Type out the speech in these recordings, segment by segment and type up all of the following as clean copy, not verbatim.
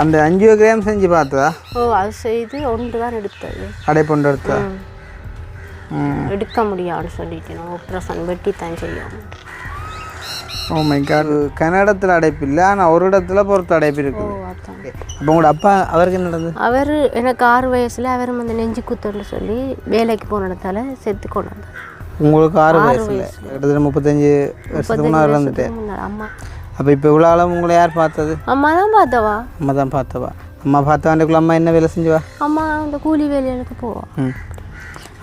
அந்த ஆஞ்சியோகிராம் செஞ்சு பார்த்ததா? ஓ அது செய்து ஒன்று தான் எடுத்தது. அடைப்பொண்டு எடுத்தா? எடுக்க முடியாதுன்னு சொல்லிட்டேன். ஆப்ரேஷன் வெட்டி தான் செய்யணும். Oh my god. கன்னடத்தில் அடைப்பு இல்லை, ஆனால் ஒரு இடத்துல பொறுத்து அடைப்பு இருக்கு. அப்போ உங்களோட அப்பா அவருக்கு என்ன நடந்தது? அவர் எனக்கு 6 வயசில் அவர் வந்து நெஞ்சு குத்துன்னு சொல்லி வேலைக்கு போனதால செத்து கொண்டு வந்தார். உங்களுக்கு 6 வயசில் கிட்டத்தட்ட 35 வருஷத்துக்கு முன்னாடி இருந்துட்டேன். அம்மா. அப்போ இப்போ இவ்வளோ ஆளும் உங்களை யார் பார்த்தது? அம்மா தான் பார்த்தவா. அம்மா தான் பார்த்தவா. அம்மா பார்த்தவாண்டுக்குள்ள அம்மா என்ன வேலை செஞ்சுவா? அம்மா அந்த கூலி வேலைகளுக்கு போவா.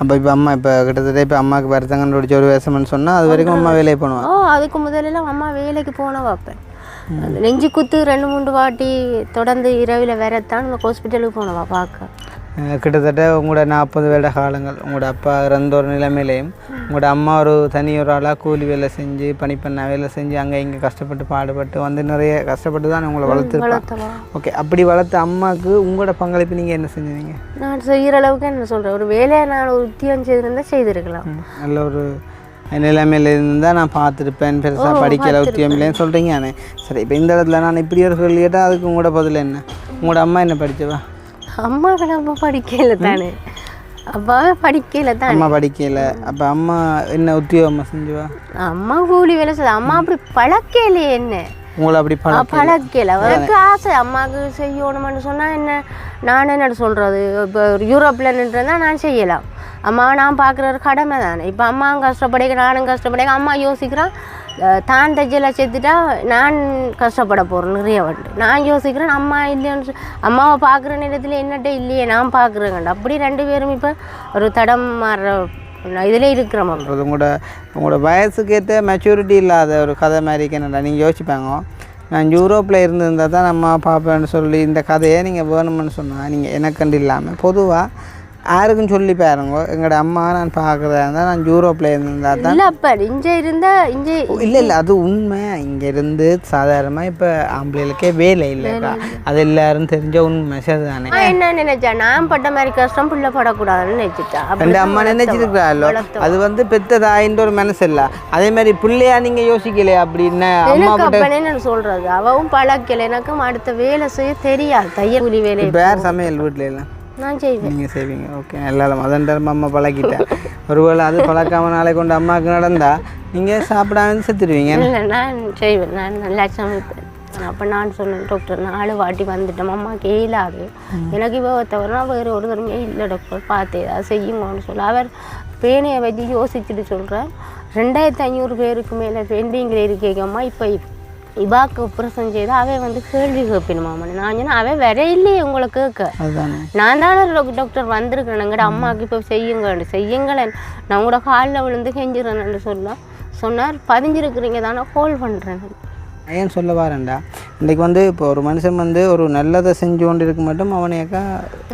அப்போ இப்போ அம்மா இப்போ கிட்டத்தட்ட இப்போ அம்மாவுக்கு வருத்தங்கன்னு ஒரு 1 வருஷம்னு சொன்னால் அது வரைக்கும் அம்மா வேலைக்கு போனவா? அதுக்கு முதலெல்லாம் அம்மா வேலைக்கு போன வைப்பேன். அந்த நெஞ்சு குத்து 2-3 வாட்டி தொடர்ந்து இரவில் வரத்தான் ஹாஸ்பிட்டலுக்கு போனவா பார்க்க. கிட்டத்தட்ட உங்களோட 40 வருட காலங்கள் உங்களோட அப்பா இறந்த ஒரு நிலைமையிலையும் உங்களோட அம்மா ஒரு தனி ஒரு ஆளாக கூலி வேலை செஞ்சு பணிப்பண்ண வேலை செஞ்சு அங்கே இங்கே கஷ்டப்பட்டு பாடுபட்டு வந்து நிறைய கஷ்டப்பட்டு தான் உங்களை வளர்த்துருப்பாங்க. ஓகே, அப்படி வளர்த்த அம்மாவுக்கு உங்களோட பங்களிப்பு நீங்கள் என்ன செஞ்சீங்க? நான் செய்கிற அளவுக்கு என்ன சொல்கிறேன், ஒரு வேலையை நான் ஒரு உத்தியோகம் செய்திருந்தால் செய்திருக்கலாம். நல்ல ஒரு நிலைமையில இருந்தால் நான் பார்த்துருப்பேன், பெருசாக படிக்கல உத்தியம் இல்லைன்னு சொல்கிறீங்க. நானே சரி, இப்போ இந்த இடத்துல நான் இப்படி ஒரு கேள்வி கேட்டால் அதுக்கு உங்களோட பதில் என்ன? உங்களோட அம்மா என்ன படித்தவா? அம்மாவுக்கு நம்ம படிக்கல தானே. அப்பாவே படிக்கல தான். அம்மா படிக்கல. அப்போ அம்மா என்ன உத்தியோகம்மா செஞ்சுவா? அம்மா கூலி வேலை செய்ய. அம்மா அப்படி பழக்கலையே என்ன. உங்களை அப்படி பழக்கல. அவருக்கு ஆசை அம்மாவுக்கு செய்யணும்னு சொன்னால் என்ன, நான் என்ன சொல்கிறது, இப்போ யூரோப்பில் நின்றுதான் நான் செய்யலாம். அம்மா நான் பார்க்குற ஒரு கடமை தானே. இப்போ அம்மா கஷ்டப்படைக்க நானும் கஷ்டப்படைக்க அம்மா யோசிக்கிறான் தான் தைச்சல செத்துட்டா நான் கஷ்டப்பட போகிறேன் நிறைய வந்து. நான் யோசிக்கிறேன் அம்மா இல்லைன்னு அம்மாவை பார்க்குற நேரத்தில் என்னட்டே இல்லையே நான் பார்க்குறேங்கண்டா. அப்படி 2 பேரும் இப்போ ஒரு தடம் மாறுற இதில் இருக்கிறோம். உங்களோட வயசுக்கு ஏற்ற மெச்சூரிட்டி இல்லாத ஒரு கதை மாதிரி என்னடா நீங்கள் யோசிப்பாங்க. நான் யூரோப்பில் இருந்திருந்தால் தான் நம்ம பார்ப்பேன்னு சொல்லி இந்த கதையை நீங்கள் வேணும்னு சொன்னால் நீங்கள் எனக்கண்டு இல்லாமல் பொதுவாக யாருக்கும் சொல்லி பாருங்க, எங்களோட அம்மா நான் பார்க்குறதா இருந்தால் நான் யூரோப்பில் இருந்தால் தான். இல்லை அப்போ இங்கே இருந்தால் இங்கே இல்லை அது உண்மை. இங்கே இருந்து சாதாரணமாக இப்போ ஆம்பளைகளுக்கே வேலை இல்லைக்கா, அது எல்லாரும் தெரிஞ்ச உண்மை. சரிதானே? என்ன நினைச்சா நான் பட்ட மாதிரி கஷ்டம் பிள்ளை படக்கூடாதுன்னு நினைச்சிட்டா. அந்த அம்மா நினைச்சிருக்கிறாளோ அது வந்து பெத்த தாயின்ற ஒரு மனசு இல்லை. அதே மாதிரி பிள்ளையா நீங்கள் யோசிக்கலையா அப்படின்னு அம்மா என்ன சொல்கிறது. அவவும் பழக்கலை, எனக்கும் அடுத்த வேலை செய்ய தெரியாது. தையல் கூலி வேலை. வேறு சமையல் வீட்டில் இல்லை நான் செய்வேன். நீங்கள் செய்வீங்க. ஓகே, எல்லாரும் அதன் அம்மா பழக்கிட்டேன். ஒருவேளை அது பழக்காம நாளை கொண்டு அம்மாவுக்கு நடந்தால் நீங்கள் சாப்பிடாம செத்துடுவீங்க. இல்லை நான் செய்வேன், நான் நல்லா சமைப்பேன். அப்போ நான் சொன்னேன் டாக்டர் 4 வாட்டி வந்துட்டேன் அம்மாவுக்கு இயலாது, எனக்கு இப்போ தவிர வேறு ஒரு தடவை இல்லை டாக்டர் பார்த்து ஏதாவது செய்யுங்கன்னு சொல்ல. அவர் பேனையை வச்சு யோசிச்சுட்டு சொல்கிறேன் 2500 பேருக்கு மேலே பெண்டிங்கில் இருக்கேங்கம்மா. இப்போ இவாக்கு ஆப்ரேஷன் செய்து அவன் வந்து கேள்வி கேட்பினுமாம்மா. நான் சொன்னேன் அவன் வர இல்லையே உங்களை கேட்க, நான் தானே டாக்டர் வந்திருக்கிறேன் எங்கட அம்மாவுக்கு இப்போ செய்யுங்களேன் நான் உங்களோட காலில் விழுந்து கெஞ்சிடறேன்னு சொன்னார். பதிஞ்சிருக்கிறீங்க தானே கால் பண்ணுறேன். ஏன் சொல்ல வரேன்டா, இன்றைக்கு வந்து இப்போ ஒரு மனுஷன் வந்து ஒரு நல்லதை செஞ்சு கொண்டு இருக்க மட்டும் அவனையாக்கா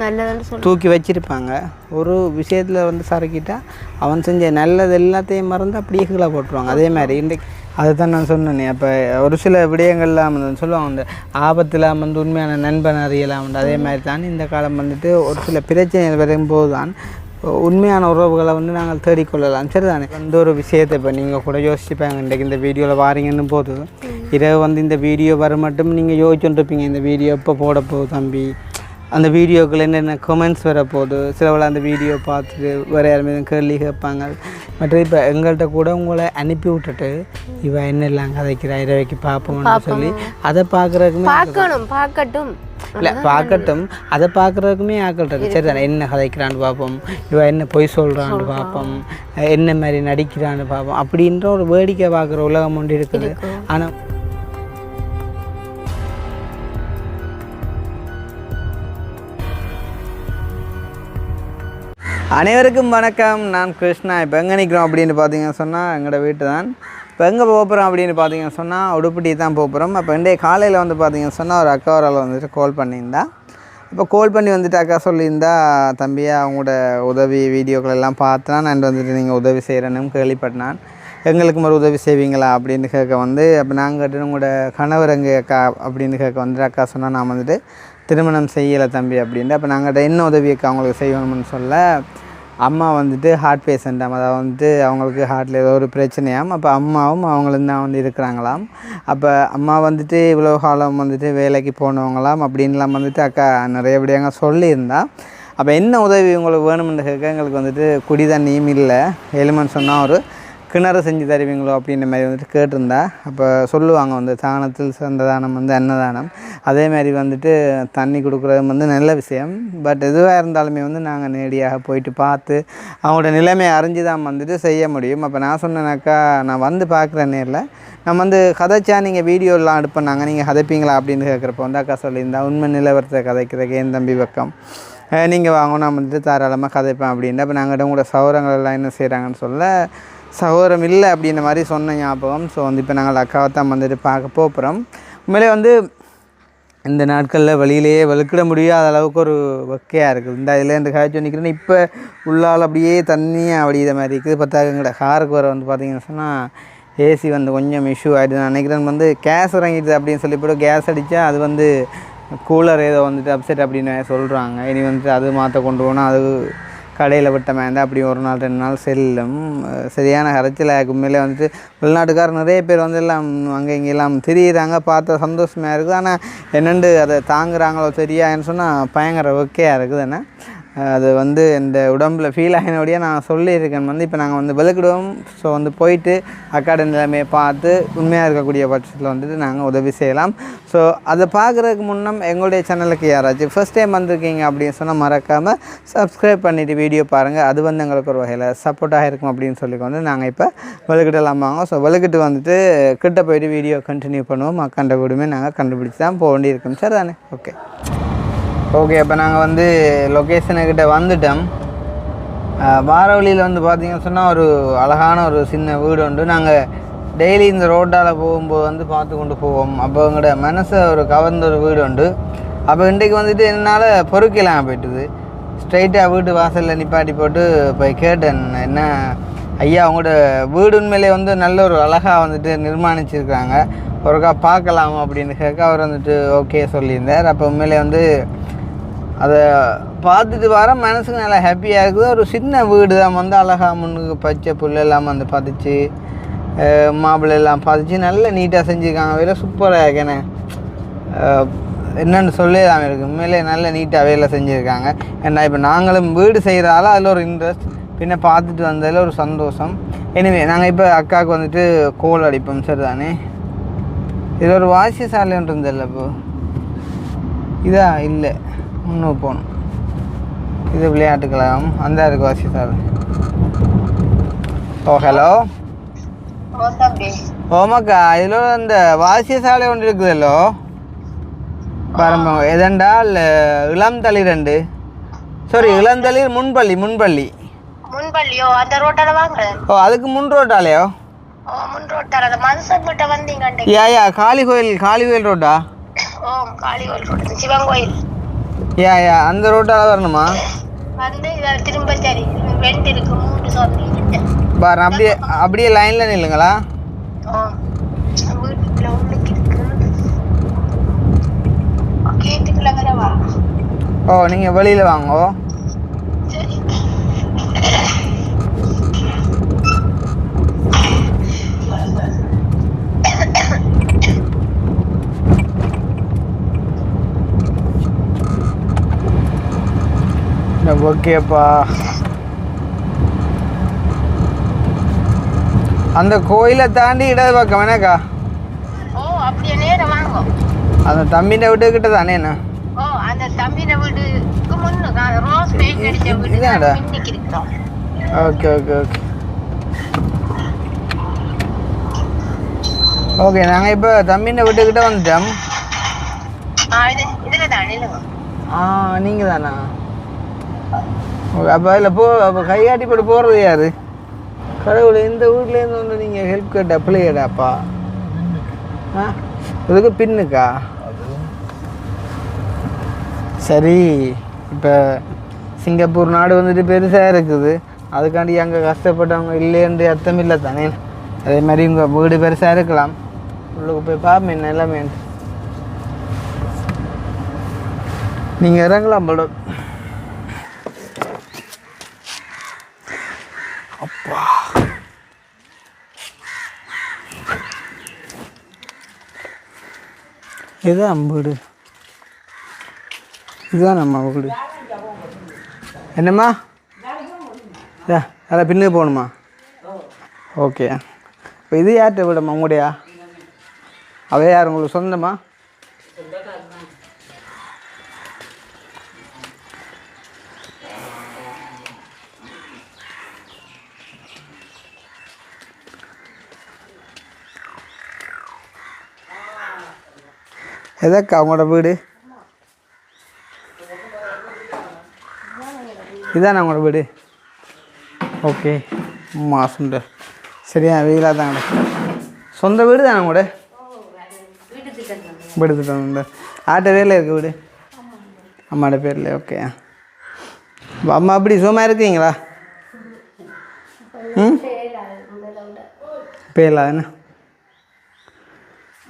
நல்லதுன்னு சொல்லி தூக்கி வச்சிருப்பாங்க. ஒரு விஷயத்தில் வந்து சறுக்கிட்டா அவன் செஞ்ச நல்லது எல்லாத்தையும் மறந்து அப்படியே கீழே போட்டுருவாங்க. அதே மாதிரி இன்றைக்கு அதை தான் நான் சொன்னேனே. அப்போ ஒரு சில விடயங்கள்லாம் வந்து சொல்லுவாங்க அந்த ஆபத்தில் வந்து உண்மையான நண்பன் அறியலாம். அதே மாதிரி தான் இந்த காலம் வந்துட்டு ஒரு சில பிரச்சனைகள் வரும்போது தான் உண்மையான உறவுகளை வந்து நாங்கள் தேடிக்கொள்ளலாம். சரிதானே? அந்த ஒரு விஷயத்தை இப்போ நீங்கள் கூட யோசிச்சுப்பாங்க இன்றைக்கு இந்த வீடியோவில் வாரீங்கன்னு போது இரவு வந்து இந்த வீடியோ வர மட்டும் நீங்கள் யோசிச்சுருப்பீங்க இந்த வீடியோ எப்போ போட போகுது தம்பி, அந்த வீடியோக்கள் என்னென்ன கமெண்ட்ஸ் வரப்போகுது, சிலவளை அந்த வீடியோ பார்த்துட்டு வேறு யாருமே கேள்வி கேட்பாங்க. மற்ற இப்போ எங்கள்கிட்ட கூட உங்களை அனுப்பி விட்டுட்டு இவன் என்னெல்லாம் கதைக்கிறா இரவைக்கு பார்ப்போம்னு சொல்லி அதை பார்க்குறதுக்குமே பார்க்கட்டும் இல்லை பார்க்கட்டும் அதை பார்க்குறதுக்குமே ஆக்கள் இருக்குது. சரி தானே? என்ன கதைக்கிறான்னு பார்ப்போம், இவன் என்ன பொய் சொல்கிறான்னு பார்ப்போம், என்ன மாதிரி நடிக்கிறான்னு பார்ப்போம். அப்படின்ற ஒரு வேடிக்கை பார்க்குற உலகம் ஒன்று இருக்குது. ஆனால் அனைவருக்கும் வணக்கம், நான் கிருஷ்ணா. இப்போ எங்கே நிற்கிறோம் அப்படின்னு பார்த்தீங்கன்னு சொன்னால் எங்களோட வீட்டு தான். இப்போ எங்கே போகிறோம் அப்படின்னு பார்த்தீங்கன்னு சொன்னால் உடுப்பட்டி தான் போகிறோம். அப்போ இன்றைய காலையில் வந்து பார்த்தீங்கன்னு சொன்னால் ஒரு அக்கா ஒரு வந்துட்டு கால் பண்ணியிருந்தா. இப்போ கால் பண்ணி வந்துட்டு அக்கா சொல்லியிருந்தா, தம்பியா அவங்களோட உதவி வீடியோக்கள் எல்லாம் பார்த்தா நான் வந்துட்டு நீங்கள் உதவி செய்கிறேன்னு கேள்விப்பட்டேன், எங்களுக்கும் ஒரு உதவி செய்வீங்களா அப்படின்னு கேட்க வந்து அப்போ நாங்கள் கேட்டு உங்களோட கணவர் எங்கே அக்கா அப்படின்னு கேட்க வந்துட்டு அக்கா சொன்னால் நான் வந்துட்டு திருமணம் செய்யலை தம்பி அப்படின்ட்டு. அப்போ நாங்கள்கிட்ட என்ன உதவி அக்கா அவங்களுக்கு செய்யணும்னு சொல்ல அம்மா வந்துட்டு ஹார்ட் பேஷண்ட்டாம், அதாவது வந்துட்டு அவங்களுக்கு ஹார்ட்டில் ஏதோ ஒரு பிரச்சனையாம். அப்போ அம்மாவும் அவங்களும் தான் வந்து இருக்கிறாங்களாம். அப்போ அம்மா வந்துட்டு இவ்வளோ காலம் வந்துட்டு வேலைக்கு போனவங்களாம் அப்படின்லாம் வந்துட்டு அக்கா நிறைய விடயங்க சொல்லியிருந்தா. அப்போ என்ன உதவி உங்களுக்கு வேணுமென்று கேட்க எங்களுக்கு வந்துட்டு குடி தண்ணியும் இல்லை, எலுமன்னு சொன்னால் ஒரு கிணறு செஞ்சு தருவீங்களோ அப்படின்ற மாதிரி வந்துட்டு கேட்டிருந்தா. அப்போ சொல்லுவாங்க வந்து தானத்தில் சிறந்த தானம் வந்து அன்னதானம், அதே மாதிரி வந்துட்டு தண்ணி கொடுக்குறது வந்து நல்ல விஷயம். பட் எதுவாக இருந்தாலுமே வந்து நாங்கள் நேரடியாக போயிட்டு பார்த்து அவங்களோட நிலைமையை அறிஞ்சு தான் வந்துட்டு செய்ய முடியும். அப்போ நான் சொன்னேனாக்கா நான் வந்து பார்க்குறேன் நேரில், நம்ம வந்து கதைச்சா நீங்கள் வீடியோலாம் எடுப்பண்ணாங்க, நீங்கள் கதைப்பீங்களா அப்படின்னு கேட்குறப்ப வந்து அக்கா சொல்லியிருந்தா உண்மை நிலவரத்தை கதைக்கிறதுக்கு என் தம்பி பக்கம் நீங்கள் வாங்க, நான் வந்துட்டு தாராளமாக கதைப்பேன் அப்படின்ட்டு. அப்போ நாங்கள் கூட சௌரங்கள் எல்லாம் என்ன செய்கிறாங்கன்னு சொல்ல சகோதரம் இல்லை அப்படின்ற மாதிரி சொன்ன ஞாபகம். ஸோ வந்து இப்போ நாங்கள் அக்காவை தான் வந்துட்டு பார்க்க போகிறோம். உண்மையிலே வந்து இந்த நாட்களில் வழியிலேயே வெளுக்கிட முடியாத அளவுக்கு ஒரு வெக்கையாக இருக்குது. இந்த இதில் இந்த காய்ச்சி நிற்கிறேன்னு இப்போ உள்ளால் அப்படியே தண்ணியாக வடிகிற மாதிரி இருக்குது. பத்தாக்குங்கட காருக்கு வர வந்து பார்த்திங்கன்னு சொன்னால் ஏசி வந்து கொஞ்சம் இஷ்யூ ஆகிடுது. நான் நினைக்கிறேன் வந்து கேஸ் இறங்கிடுது அப்படின்னு சொல்லி போய்ட்டு கேஸ் அடித்தா அது வந்து கூலர் ஏதோ வந்துட்டு அப்செட் அப்படின்னு சொல்கிறாங்க. இனி வந்துட்டு அது மாற்ற கொண்டு போனால் அது கடையில் விட்ட மேந்தா அப்படி ஒரு நாள் 2 நாள் செல்லும். சரியான கரைச்சல் உண்மையிலே வந்துட்டு வெளிநாட்டுக்காரர் நிறைய பேர் வந்து எல்லாம் அங்கே இங்கெல்லாம் திரியிறாங்க, பார்த்த சந்தோஷமாக இருக்குது. ஆனால் என்னென்று அதை தாங்குறாங்களோ தெரியாதுன்னு சொன்னால் பயங்கர ஓகேயாக இருக்குது. என்ன அது வந்து இந்த உடம்பில் ஃபீல் ஆகினோடைய நான் சொல்லியிருக்கேன் வந்து இப்போ நாங்கள் வந்து வெளுக்கிடுவோம். ஸோ வந்து போயிட்டு அக்காட நிலைமையை பார்த்து உண்மையாக இருக்கக்கூடிய பட்சத்தில் வந்துட்டு நாங்கள் உதவி செய்யலாம். ஸோ அதை பார்க்குறதுக்கு முன்னம் எங்களுடைய சேனலுக்கு யாராச்சும் ஃபஸ்ட் டைம் வந்திருக்கீங்க அப்படின்னு சொன்னால் மறக்காமல் சப்ஸ்கிரைப் பண்ணிவிட்டு வீடியோ பாருங்கள். அது வந்து எங்களுக்கு ஒரு வகையில் சப்போர்ட்டாக இருக்கும் அப்படின்னு சொல்லி வந்து நாங்கள் இப்போ வெளுக்கிடலாம் வாங்க. ஸோ வெளுக்கிட்டு வந்துட்டு கிட்ட போய்ட்டு வீடியோ கண்டினியூ பண்ணுவோம். அக்காண்ட கூடமே நாங்கள் கண்டுபிடிச்சி தான் போக வேண்டியிருக்கோம். சரி தானே? Okay okay. இப்போ நாங்கள் வந்து லொக்கேஷனுக்கிட்ட வந்துட்டோம். வார வழியில் வந்து பார்த்திங்கன்னு சொன்னால் ஒரு அழகான ஒரு சின்ன வீடு உண்டு. நாங்கள் டெய்லி இந்த ரோட்டால் போகும்போது வந்து பார்த்து கொண்டு போவோம். அப்போ எங்களோட மனசை ஒரு கவர்ந்த ஒரு வீடு உண்டு. அப்போ இன்றைக்கு வந்துட்டு என்னால் பொறுக்கலாம் போய்ட்டுது. ஸ்ட்ரைட்டாக வீட்டு வாசலில் நிப்பாட்டி போட்டு போய் கேட்டேன், என்ன ஐயா அவங்களோட வீடு உண்மையிலே வந்து நல்ல ஒரு அழகாக வந்துட்டு நிர்மாணிச்சிருக்காங்க, ஒருக்கா பார்க்கலாம் அப்படின்னு கேட்க அவர் வந்துட்டு ஓகே சொல்லியிருந்தார். அப்போ உண்மையிலே வந்து அதை பார்த்துட்டு வர மனசுக்கு நல்லா ஹாப்பியாக இருக்குது. ஒரு சின்ன வீடு தான் வந்து அழகாக முன்னுக்கு பச்சை புல்லெல்லாம் வந்து பதிச்சு மாப்பிள்ளை எல்லாம் பதிச்சு நல்ல நீட்டாக செஞ்சுருக்காங்க. வேலை சூப்பராக இருக்கேனே, என்னென்னு சொல்லலாம் இருக்குது. உண்மையிலே நல்ல நீட்டாக வேலை செஞ்சுருக்காங்க. ஏன்னா இப்போ நாங்களும் வீடு செய்கிறதால அதில் ஒரு இன்ட்ரெஸ்ட், பின்ன பார்த்துட்டு வந்ததில் ஒரு சந்தோஷம். எனவே நாங்கள் இப்போ அக்காவுக்கு வந்துட்டு கோல் அடிப்போம். சரி தானே? இதில் ஒரு வாசியசாலை ஒன்று இருந்ததில்ல, இப்போ இதா இல்லை, முன்னூறு போகணும். இது விளையாட்டுக்கலாம் அந்த இருக்கு வாசியசாலை. ஓ ஹலோ ஓமாக்கா, இதில் இந்த வாசியசாலை ஒன்று இருக்குதல்லோ பாருங்க, எதண்டா இல்லை இளந்தளிர் 2 சாரி இளந்தளிர் முன்பள்ளி முன்பள்ளியோ அந்த ரோட்டால வாங்க. ஓ அதுக்கு முன் ரோட்டாலையோ? முன் ரோட்டால அந்த மனுஷன் கிட்ட வந்தீங்க. யா காளி கோயில் ரோட்டா? காளி கோயில் ரோடு, சிவன் கோயில். யா அந்த ரோட்டால வரணுமா? வந்து திரும்ப சரி வெண்ட் இருக்கு, 3 சாமி பாரு. அப்படியே லைன்ல நில்லுங்களா? வீட்டுக்குள்ள உள்ளுக்கு இருக்கு, கேட்டுக்குள்ள வர வா. ஓ நீங்க வெளியில வாங்க. சரி ஓகேப்பா. அந்த கோயிலை தாண்டி இடது பக்கம் என்னக்கா? அப்படியே நேரம் வாங்க. அந்த தம்பின வீட்டுக்கிட்ட தானே? என்ன அந்த தம்பின வீட்டுக்கு முன்னுக்கு ரோஸ் பெயிண்ட் அடிச்ச வீடு இன்னைக்கு இருக்கோம். Okay okay okay okay. நாங்கள் இப்போ தம்பின வீட்டுக்கிட்ட வந்துட்டோம். இதில் தானே? நீங்கள் தானா? அப்போ அதில் அப்போ கையாட்டி போட்டு போகிறது யார்? கடவுளை இந்த வீட்லேருந்து வந்து நீங்கள் ஹெல்ப் கேட்ட பிள்ளையடாப்பா. இதுக்கு பின்னுக்கா? சரி. இப்போ சிங்கப்பூர் நாடு வந்துட்டு பெருசாக இருக்குது, அதுக்காண்டி அங்கே கஷ்டப்பட்டவங்க இல்லைன்னு அர்த்தம் இல்லை தானே? அதே மாதிரி உங்கள் வீடு பெருசாக இருக்கலாம், உள்ளுக்கு போய் பார்ப்பேன் என்ன எல்லாமே. நீங்கள் இறங்கலாம் போல. இதுதான் வீடு, இதுதான் நம்ம வீடு. என்னம்மா அதான் பின்னுக்கு போகணுமா? ஓகே. இப்போ இது யார்கிட்ட வீடம்மா உங்களுடையா? அவ யார் உங்களுக்கு சொந்தமா? எதாக்கா உங்களோட வீடு? இதான் உங்களோட வீடு? ஓகே. சுண்டர் சரியா வெயிலாக தாங்க. சொந்த வீடு தானே உங்களோட? வீடு திட்டம் ஆட்ட பேரில் இருக்குது வீடு? அம்மாவோட பேரில். ஓகே. அம்மா அப்படி சும்மா இருக்கீங்களா? ம் பேரலா என்ன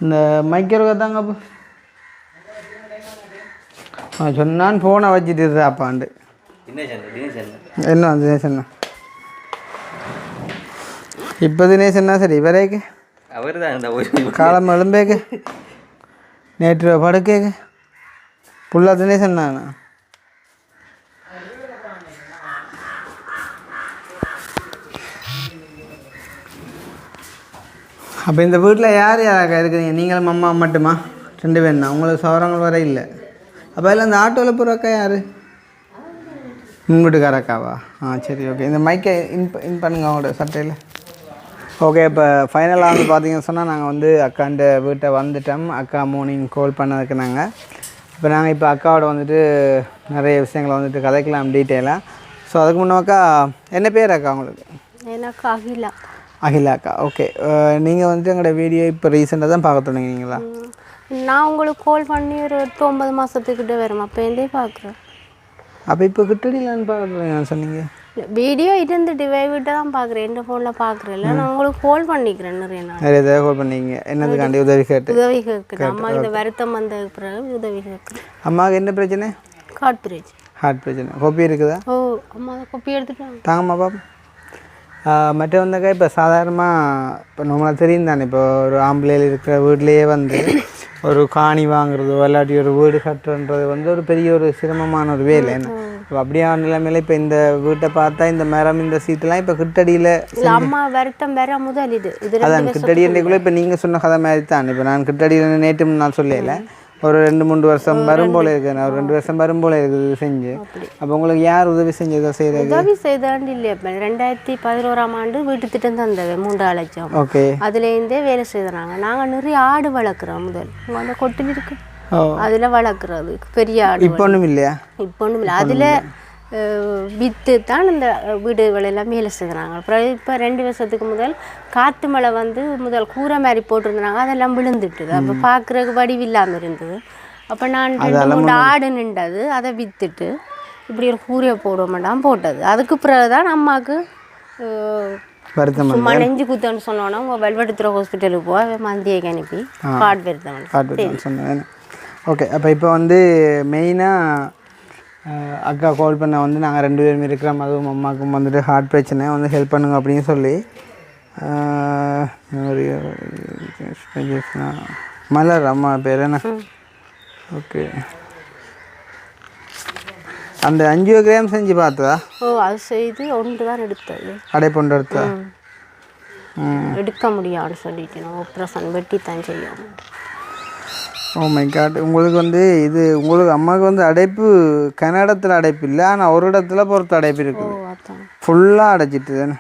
இந்த மைக்கிறவங்க தாங்க. அப்போ சொன்னான்னு ஃபோனை வச்சுட்டு அப்பாண்டு என்ன தினேஷன்னா இப்போ தினேஷன்னா சரி இவரேக்கு அவர் தான் காலம் எழும்பேக்கு நேற்று படுக்கேக்கு புல்லா தினேஷன்னா. அப்போ இந்த வீட்டில் யார் யாராக்கா இருக்குதுங்க? நீங்களும் அம்மா மட்டுமா? 2 பேர் தான். உங்களுக்கு சவரங்கள் வர இல்லை. அப்போ இல்லை இந்த ஆட்டோவில் போகிறக்கா யார்? வீட்டுக்காரக்காவா? சரி ஓகே. இந்த மைக்கை இன் பண்ணுங்க அவங்களோட சட்டையில். ஓகே. இப்போ ஃபைனலாக வந்து பார்த்தீங்கன்னு சொன்னால் நாங்கள் வந்து அக்காண்ட வீட்டை வந்துட்டோம். அக்கா மார்னிங் கால் பண்ணதுக்கு நாங்கள் இப்போ அக்காவோட வந்துட்டு நிறைய விஷயங்களை வந்துட்டு கதைக்கலாம் டீட்டெயிலாக. ஸோ அதுக்கு முன்னாக்கா என்ன பேர் அக்கா உங்களுக்கு? எனக்கு அகிலா. அகிலா அக்கா. ஓகே. நீங்கள் வந்துட்டு எங்களோட வீடியோ இப்போ ரீசெண்டாக தான் பார்க்க தொடங்கினீங்களா? நான் உங்களுக்கு கால் பண்ணி ஒரு 8-9 மாதத்துக்கிட்ட வரும். அப்போந்தே பார்க்குறேன். அப்போ இப்போ கிட்டடியிலான்னு பார்க்குறேன் சொன்னீங்க. வீடியோ இருந்துட்டு வீட்டை தான் பார்க்குறேன். எந்த ஃபோனில் பார்க்குறேன். நான் உங்களுக்கு கால் பண்ணிக்கிறேன் நிறைய ஏதாவது கால் பண்ணீங்க? என்னதுக்காண்டி? உதவி கேட்குறேன். அம்மா இந்த வருத்தம் வந்த பிறகு உதவி கேட்குறேன். அம்மாவுக்கு என்ன பிரச்சனை? ஹார்ட் பிரச்சனை. கோப்பி இருக்குதா? ஓ அம்மா கோப்பி எடுத்துட்டாங்க. தாங்கம்மா பாப்பா. மற்ற வந்தாக்கா இப்போ சாதாரணமாக இப்போ நம்மளால் தெரியும் தானே, இப்போ ஒரு ஆம்பளையில் இருக்கிற வீட்லேயே வந்து ஒரு காணி வாங்குறதோ இல்லாட்டி ஒரு வீடு கட்டுறது வந்து ஒரு பெரிய ஒரு சிரமமான ஒரு வேலை. என்ன இப்போ அப்படியான நிலைமையில இப்போ இந்த வீட்டை பார்த்தா இந்த மரம் இந்த சீட்டெல்லாம் இப்போ கிட்டடியில் அம்மா வருத்தம் வேற முதல் இது அதான் கிட்டடி என்றைக்குள்ளே இப்போ நீங்கள் சொன்ன கதை மாதிரி தான். இப்போ நான் கிட்டடியில் நேற்று முன்னால் சொல்லலை, ஒரு 2-3 வருஷம் வரும் போல இருக்குது. நான் ஒரு 2 வருஷம் வரும் போல இருக்குது செஞ்சு. அப்போ உங்களுக்கு யார் உதவி செஞ்சதோ செய்கிறது? உதவி செய்தாண்டு இல்லையா? 2011ஆம் ஆண்டு வீட்டு திட்டம் தந்தது 3 லட்சம். ஓகே. அதுலேருந்தே வேலை செய்கிறாங்க. நாங்கள் நிறைய ஆடு வளர்க்குறோம். முதல் அந்த கொட்டில் இருக்கு, அதில் வளர்க்குறது பெரிய ஆடு. இப்போ ஒன்றும் இல்லையா? இப்போ ஒன்றும் இல்லை. அதில் விற்று தான் இந்த வீடுகளெல்லாம் வேலை செய்கிறாங்க. அப்புறம் இப்போ 2 வருஷத்துக்கு முதல் காற்று மழை வந்து முதல் கூரை மாதிரி போட்டிருந்தாங்க, அதெல்லாம் விழுந்துட்டுது. அப்போ பார்க்குறதுக்கு வடிவில்லாமல் இருந்தது. அப்போ நான் 2-3 ஆடு நின்றது, அதை விற்றுட்டு இப்படி ஒரு கூரையை போட மாட்டான் போட்டது. அதுக்கு பிறகு தான் அம்மாவுக்கு சும்மா நெஞ்சு குத்தன்னு சொன்னோன்னா உங்கள் வெல்வெடுத்துற ஹாஸ்பிட்டலுக்கு போய் மந்தியைக்கு அனுப்பி கார்டு வருத்தம் சொன்னேன். ஓகே. அப்போ இப்போ வந்து மெயினாக அக்கா கால் பண்ண வந்து நாங்கள் 2 பேரும் இருக்கிறோம், அதுவும் அம்மாவுக்கும் வந்துட்டு ஹார்ட் பிரச்சனை வந்து ஹெல்ப் பண்ணுங்க அப்படின்னு சொல்லி மலர் அம்மா பேர் என்ன? ஓகே. அந்த 5 கிராம் செஞ்சு பார்த்ததா? அது செய்து ஒன்று தான் எடுத்தது. அடைப்பொண்டு எடுத்தா? எடுக்க முடியாதுன்னு சொல்லிட்டு ஆப்ரேஷன் வெட்டி தான் செய்யும். Oh my god. உங்களுக்கு வந்து இது உங்களுக்கு அம்மாவுக்கு வந்து அடைப்பு கன்னடத்தில் அடைப்பு இல்லை, ஆனால் ஒரு இடத்துல பொறுத்த அடைப்பு இருக்குது. ஃபுல்லாக அடைச்சிட்டு தானே.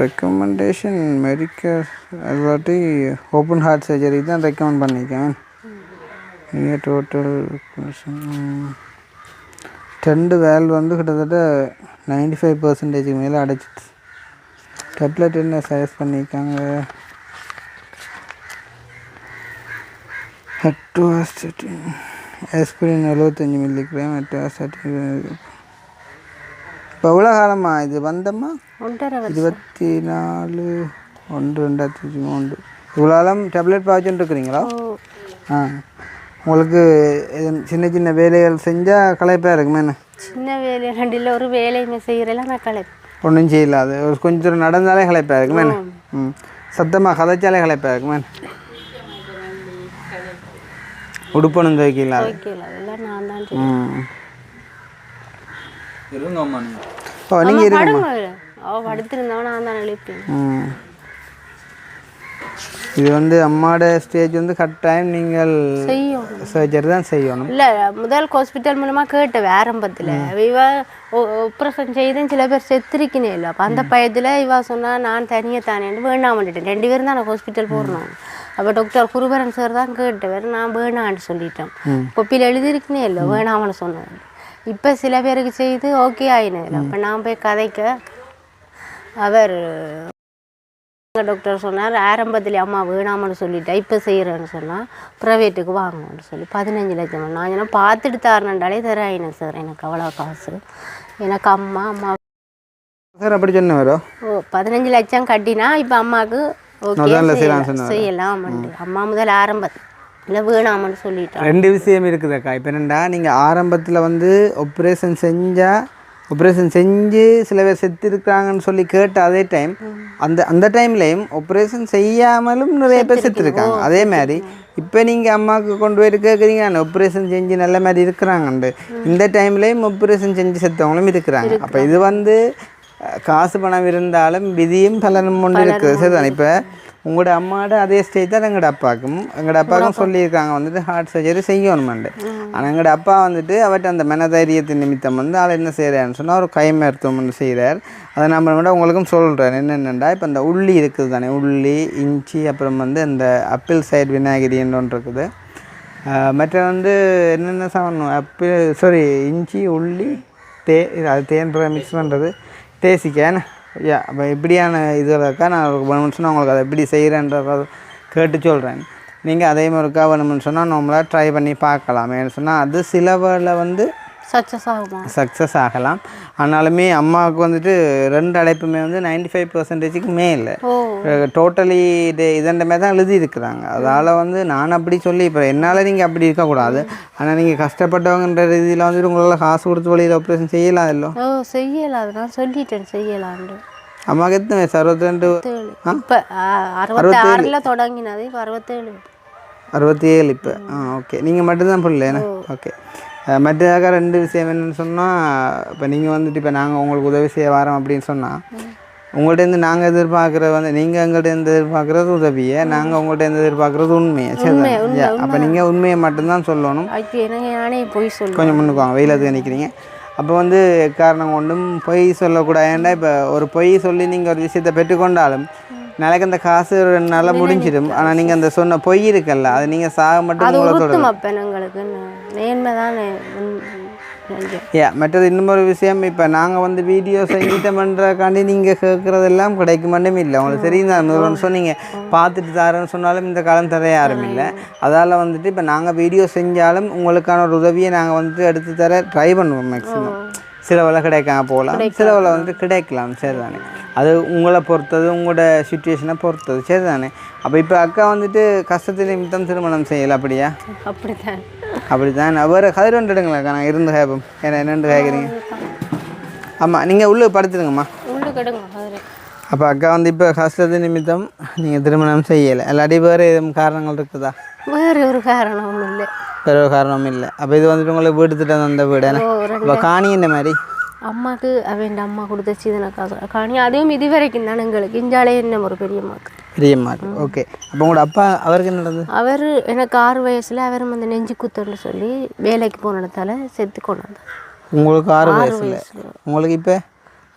ரெக்கமெண்டேஷன் மெடிக்கல் அதுவாட்டி ஓப்பன் ஹார்ட் சர்ஜரி தான் ரெக்கமெண்ட் பண்ணியிருக்கேன். நீங்கள் டோட்டல் 2 வேல்வ் வந்து கிட்டத்தட்ட 95% மேலே அடைச்சிட்டு. டேப்லெட் என்ன சஜஸ்ட் பண்ணியிருக்காங்க? அட்வாஸ்டட்டின் ஆஸ்பிரின் 75 மில்லிகிராம் அட்வாஸ்டட்டின். இப்போ எவ்வளோ காலமா இது வந்தம்மா? 24/1/2023. இவ்வளோ காலம் டேப்லெட் பாய்ச்சுட்டு இருக்கிறீங்களா? உங்களுக்கு சின்ன சின்ன வேலைகள் செஞ்சால் களைப்பாக இருக்குமே? என்ன சின்ன வேலை ரெண்டில் ஒரு வேலையுமே செய்கிறேன் நான் களைப்பு ஒன்றும் செய்யலாது. ஒரு கொஞ்சம் நடந்தாலே களைப்பாக இருக்குமே? என்ன சத்தமாக கதைச்சாலே கலைப்பா இருக்குமே உடுப்பணும் துவைக்கல அதெல்லாம் நான் தான் ஓ நீங்கள் இருங்கம்மா அவள் படுத்திருந்தவன் நான் தான் எழுப்பேன். இது வந்து அம்மாவோட ஸ்டேஜ் வந்து கட்டாயம் நீங்கள் செய்யணும் சர்ஜரி தான் செய்யணும். இல்லை முதல் ஹாஸ்பிட்டல் மூலமாக கேட்டேன் ஆரம்பத்தில் இவ ஆப்ரேஷன் செய்தும் சில பேர் செத்துருக்கினே இல்லை. அப்போ அந்த பயத்தில் இவா சொன்னால் நான் தனியாக தானேன்னு வேணாமட்டுட்டேன். 2 பேரும் தான் நான் ஹாஸ்பிட்டல் போடணும். அப்போ டாக்டர் குருபரன் சார் தான் கேட்டவர், நான் வேணான்னு சொல்லிட்டேன். கொப்பியில் எழுதிருக்கினே இல்லை வேணாமன்னு சொன்னேன். இப்போ சில பேருக்கு செய்து ஓகே ஆயினதில்லை. அப்போ நான் போய் கதைக்க அவர் டாக்டர் சொன்னார் ஆரம்பத்தில் அம்மா வேணாமன்னு சொல்லிட்டேன், இப்போ செய்கிறேன்னு சொன்னால் ப்ரைவேட்டுக்கு வாங்கன்னு சொல்லி 15 லட்சம். நான் ஏன்னா பார்த்துட்டு தரணுண்டாலே தராயினேன் சார், எனக்கு அவ்வளோ காசு. எனக்கு அம்மா சார் அப்படி சொன்ன வரும். ஓ 15 லட்சம் கட்டினா இப்போ அம்மாவுக்கு ஓகே செய்யலாம். அம்மா முதல் ஆரம்பத்தில் இல்லை வேணாமன்னு சொல்லிட்டேன். 2 விஷயம் இருக்குதுக்கா. இப்போ என்னென்னா நீங்கள் ஆரம்பத்தில் வந்து ஆப்ரேஷன் செஞ்சு சில பேர் செத்துருக்காங்கன்னு சொல்லி கேட்ட அதே டைம் அந்த டைம்லேயும் ஆப்ரேஷன் செய்யாமலும் நிறைய பேர் செத்துருக்காங்க. அதே மாதிரி இப்போ நீங்கள் அம்மாவுக்கு கொண்டு போயிட்டு கேட்குறீங்க ஆப்ரேஷன் செஞ்சு நல்ல மாதிரி இருக்கிறாங்கண்டு, இந்த டைம்லேயும் ஆப்ரேஷன் செஞ்சு செத்தவங்களும் இருக்கிறாங்க. அப்போ இது வந்து காசு பணம் இருந்தாலும் விதியும் பலனும் ஒன்று இருக்குது. சரிதானே? இப்போ உங்களோட அம்மாவோட அதே ஸ்டேஜ் தான் எங்களோட அப்பாவுக்கும் சொல்லியிருக்காங்க வந்துட்டு ஹார்ட் சர்ஜரி செய்யணுமெண்டு. ஆனால் எங்களோட அப்பா வந்துட்டு அவர்கிட்ட அந்த மனதைரியத்தின் நிமித்தம் வந்து ஆள் என்ன செய்கிறாருன்னு சொன்னால் ஒரு கை மருத்துவம் ஒன்று செய்கிறார். அதை நம்ம கூட உங்களுக்கும் சொல்கிறேன். என்னென்னண்டா இப்போ இந்த உள்ளி இருக்குது தானே, உள்ளி இஞ்சி அப்புறம் வந்து இந்த அப்பிள் சைடு விநாயகரின்னு ஒன்று இருக்குது. மற்ற வந்து என்னென்ன சாப்பிடணும், இஞ்சி உள்ளி அது தேன்புற மிக்ஸ் பண்ணுறது தேசிக்கான அப்போ இப்படியான இதுகளுக்கா நான் வேணும்னு சொன்னால் உங்களுக்கு அதை எப்படி செய்கிறேன்றத கேட்டு சொல்கிறேன். நீங்கள் அதே மாதிரிக்கா வேணும்னு சொன்னால் நம்மளாக ட்ரை பண்ணி பார்க்கலாம். ஏன்னு சொன்னால் அது சிலவில் வந்து சக்ஸஸ் ஆகலாம். ஆனாலுமே அம்மாவுக்கு வந்துட்டு 2 அடைப்புமே வந்து 95% மேலே டோட்டலி இதண்ட மாதிரி தான் எழுதியிருக்கிறாங்க. அதால் வந்து நான் அப்படி சொல்லி இப்போ என்னால் நீங்கள் அப்படி இருக்கக்கூடாது. ஆனால் நீங்கள் கஷ்டப்பட்டவங்கன்ற ரீதியில் வந்துட்டு உங்களால் காசு கொடுத்து வழியில் ஆப்ரேஷன் செய்யலாம். இல்லை செய்யலாம், நான் சொல்லிட்டேன் செய்யலான்னு. அம்மாவுக்கு எத்தனை வயசு? 62. இப்போ 66 தொடங்கினது, இப்போ 67 இப்போ. ஓகே. நீங்கள் மட்டும்தான் பிள்ளைண்ணே. ஓகே. மற்றதாக 2 விஷயம் என்னென்னு சொன்னால், இப்போ நீங்கள் வந்துட்டு இப்போ நாங்கள் உங்களுக்கு உதவி செய்ய வரோம் அப்படின்னு சொன்னால் உங்கள்கிட்டருந்து நாங்கள் எதிர்பார்க்குறது வந்து நீங்கள் எங்கள்கிட்ட எதிர்பார்க்குறது உதவியை, நாங்கள் உங்கள்கிட்ட எதிர்பார்க்குறது உண்மையை. சரி, அப்போ நீங்கள் உண்மையை மட்டும்தான் சொல்லணும். கொஞ்சம் முன்னுக்குவாங்க, வெயிலத்துக்கு நிற்கிறீங்க. அப்போ வந்து காரணம் கொண்டும் பொய் சொல்லக்கூடாது. ஏன்டா இப்போ ஒரு பொய் சொல்லி நீங்கள் ஒரு விஷயத்தை பெற்றுக்கொண்டாலும் நாளைக்கு அந்த காசு 2 நாளில் முடிஞ்சிடும். ஆனால் நீங்கள் அந்த சொன்ன பொய் இருக்குல்ல, அது நீங்கள் சாக மட்டும் மற்றது இன்னொரு விஷயம், இப்போ நாங்கள் வந்து வீடியோ செஞ்சிட்டோம்ன்றக்காண்டி நீங்கள் கேட்குறதெல்லாம் கிடைக்க மட்டும் இல்லை. உங்களுக்கு தெரியும் சொன்னீங்க பார்த்துட்டு தரேன்னு சொன்னாலும் இந்த காலம் தர யாரும் இல்லை. அதால் வந்துட்டு இப்போ நாங்கள் வீடியோ செஞ்சாலும் உங்களுக்கான ஒரு உதவியை நாங்கள் வந்துட்டு எடுத்து தர ட்ரை பண்ணுவோம். மேக்ஸிமம் சிலவளை கிடைக்காம போகலாம், சிலவளை வந்துட்டு கிடைக்கலாம். சரி தானே? அது உங்களை பொறுத்தது, உங்களோட சுச்சுவேஷனை பொறுத்தது. சரி தானே? அப்போ இப்போ அக்கா வந்துட்டு கஷ்டத்தில் நிமித்தம் திருமணம் செய்யலை. அப்படியா? அப்படித்தான். வேறு கதிர் வந்துடுங்களாக்கா, நான் இருந்து கேட்போம். ஏன்னா என்னென்று கேட்குறீங்க? ஆமாம், நீங்கள் உள்ளே படுத்துடுங்கம்மா. அப்போ அக்கா வந்து இப்போ கஷ்டத்து நிமித்தம் நீங்கள் திருமணம் செய்யலை. இல்லாட்டி வேறு எதுவும் காரணங்கள் இருக்குதா? வேறு ஒரு காரணமும் இல்லை. வேறு ஒரு காரணமும் இல்லை. அப்போ இது வந்துட்டு உங்களுக்கு வீடு திட்டம் அந்த வீடு இப்போ காணி இந்த மாதிரி அம்மாவுக்கு அவன் அம்மா கொடுத்த சீதன காசு காணி, அதுவும் இது வரைக்கும் தான் எங்களுக்கு இஞ்சாலே என்ன ஒரு பெரியம்மாக்கு. ஓகே. அப்போ உங்களோட அப்பா அவருக்கு என்ன நடந்தது? அவர் எனக்கு 6 வயசில் அவர் வந்து நெஞ்சு குத்துன்னு சொல்லி வேலைக்கு போனதால செத்து கொண்டாங்க. உங்களுக்கு 6 வயசில்? உங்களுக்கு இப்போ?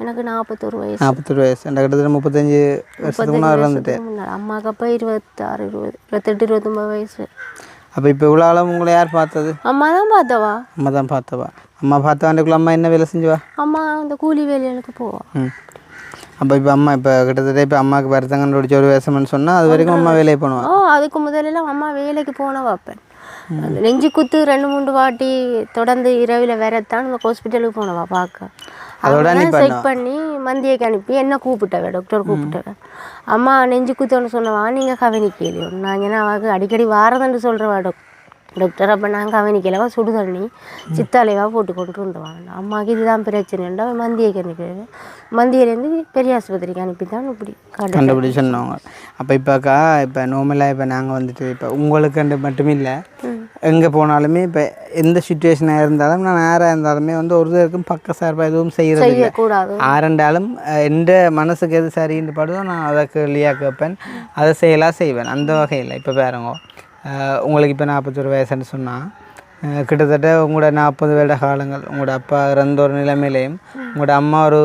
எனக்கு 41 வயசு. 41 வயசு. கிட்டத்தட்ட 35 வருஷத்துக்கு முன்னாடி இருந்துட்டு. அம்மாவுக்கு அப்போ 26, 28, 29 வயசு. அப்போ இப்போ இவ்வளோ அளவு உங்களை யார் பார்த்தது? அம்மா தான் பார்த்தவா. அம்மா பார்த்தவாண்டுக்குள்ள அம்மா என்ன வேலை செஞ்சுவா? அம்மா அந்த கூலி வேலைகளுக்கு போவா. அப்போ இப்போ அம்மா இப்போ கிட்டத்தட்ட இப்போ அம்மாவுக்கு வருத்தங்கன்னு ஒரு 1 வருஷம்னு சொன்னால் அது வரைக்கும் அம்மா வேலைக்கு போனவா? அதுக்கு முதலெல்லாம் அம்மா வேலைக்கு போன வைப்பேன். நெஞ்சு குத்து 2-3 வாட்டி தொடர்ந்து இரவில் வரத்தான் நம்ம ஹாஸ்பிட்டலுக்கு போனவா பார்க்க. அதோட செக் பண்ணி மந்தியக்கு அனுப்பி என்ன கூப்பிட்டவ, டாக்டர் கூப்பிட்டவ. அம்மா நெஞ்சு குத்துன்னு சொன்னவா, நீங்கள் கவனிக்கலையோ நான் ஏன்னா அவளுக்கு அடிக்கடி வாரதுன்னு சொல்கிறவா டாக்டர் அப்போ நான் கவனிக்கலவா சுடு தண்ணி சித்தாலைவாக போட்டு கொண்டு வந்துவாங்க. அம்மாவுக்கு இதுதான் பிரச்சனைண்டா மந்தியைக்கு அனுப்பி மந்தியிலேருந்து பெரிய ஆஸ்பத்திரிக்கு அனுப்பி தான் இப்படி கண்டுபிடி சொன்னவங்க. அப்போ இப்போக்கா இப்போ நார்மலாக இப்போ நாங்கள் வந்துட்டு இப்போ உங்களுக்கு மட்டும் இல்லை எங்கே போனாலுமே இப்போ எந்த சுச்சுவேஷனாக இருந்தாலும் நான் யாராக இருந்தாலுமே வந்து ஒருத்தருக்கும் பக்க சார்பாக எதுவும் செய்கிறது கூடாது. ஆரண்டாலும் எந்த மனசுக்கு எது சரின்னு படுதோ நான் அதை கேள்வியாக கேட்பேன், அதை செய்வேன். அந்த வகையில் இப்போ பாருங்க, உங்களுக்கு இப்போ 41 வயசுன்னு சொன்னால் கிட்டத்தட்ட உங்களோட 40 வருட காலங்கள் உங்களோட அப்பா இறந்த ஒரு நிலைமையிலையும் உங்களோட அம்மா ஒரு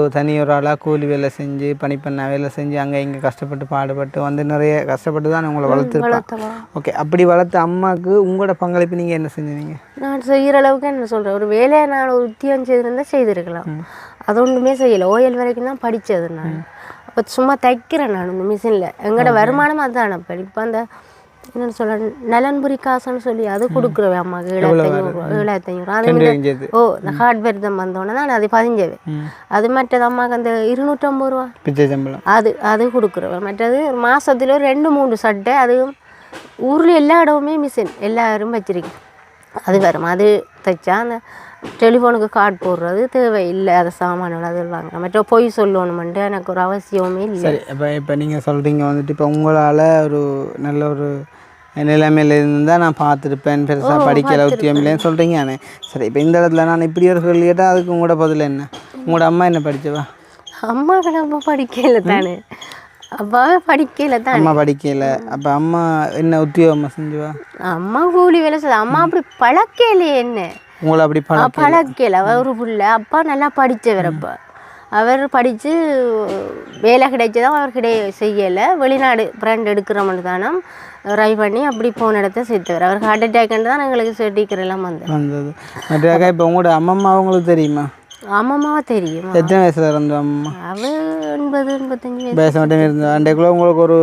ஒரு ஆளாக கூலி வேலை செஞ்சு பணிப்பண்ண வேலை செஞ்சு அங்கே இங்கே கஷ்டப்பட்டு பாடுபட்டு வந்து நிறைய கஷ்டப்பட்டு தான் உங்களை வளர்த்துருப்பாங்க. ஓகே, அப்படி வளர்த்த அம்மாவுக்கு உங்களோட பங்களிப்பு நீங்கள் என்ன செஞ்சீங்க? நான் செய்கிற அளவுக்கு என்ன சொல்கிறேன், ஒரு வேலையை நான் ஒரு உத்தியோகம் செய்திருந்தால் செய்திருக்கலாம். அது ஒன்றுமே செய்யலை. ஓயல் வரைக்கும் தான் படித்தது. நான் அப்போ சும்மா தைக்கிறேன் நான் இந்த மிஷினில். எங்களோட வருமானம் அதுதான். அப்போ இப்போ அந்த என்னென்னு சொல்ல நலன்புரி காசுன்னு சொல்லி அது கொடுக்குறவே அம்மாவுக்கு 7,500 அதே ஓ இந்த ஹார்ட்வேர் தான் வந்தோடனே தான் அது பதிஞ்சவே. அது மற்றது அம்மாவுக்கு அந்த 250 ரூபா பிச்சை சம்பளம் அது கொடுக்குறவன். மற்றது மாதத்தில் 2-3 சட்டை. அது ஊரில் எல்லா இடமுமே மிஷின் எல்லாரும் வச்சிருக்கு. அது வரும். அது தைச்சா அந்த டெலிஃபோனுக்கு கார்டு போடுறது தேவையில்லை. அதை சாமான்கள் அது வாங்க மற்ற பொய் சொல்லணுமென்ட்டு எனக்கு ஒரு அவசியமே இல்லை. சரி, இப்போ நீங்கள் சொல்கிறீங்க வந்துட்டு இப்போ உங்களால் ஒரு நல்ல ஒரு நிலைமையில இருந்தால் நான் பார்த்துருப்பேன், பெருசாக படிக்கல உத்தியம் இல்லைன்னு சொல்கிறீங்க. சரி, இப்போ இந்த இடத்துல நான் இப்படி ஒரு கேள்வி கேட்டால் அதுக்கு உங்களோட பதில் என்ன? உங்களோட அம்மா என்ன படித்தவா? அம்மாவுக்கு நம்ம படிக்கல தானே. அப்பாவே படிக்கல தான். அம்மா படிக்கல. அப்போ அம்மா என்ன உத்தியோகம்மா செஞ்சுவா? அம்மா கூலி வேலை செய்ய. அம்மா அப்படி பழக்கலையே என்ன உங்களை அப்படி பழக்கல. ஒரு பிள்ளை அப்பா நல்லா படித்தவர். அப்போ அவர் படித்து வேலை கிடைச்சதான் அவர் செய்யலை. வெளிநாடு பிராண்ட் எடுக்கிறவங்க தானே ட்ரை பண்ணி அப்படி போன இடத்த சேர்த்தவர். அவர் ஹார்ட் அட்டாக்னு தான் எங்களுக்கு சர்டிஃபிகேட் எல்லாம் வந்தது. இப்போ உங்களோட அம்மம்மா உங்களுக்கு தெரியுமா? அம்மம்மாவா தெரியும். எத்தனை வயசுல இருந்தோம் அம்மா? அவள் 80-85 வயசு மட்டும் இருந்தோம். அன்றைக்குள்ள உங்களுக்கு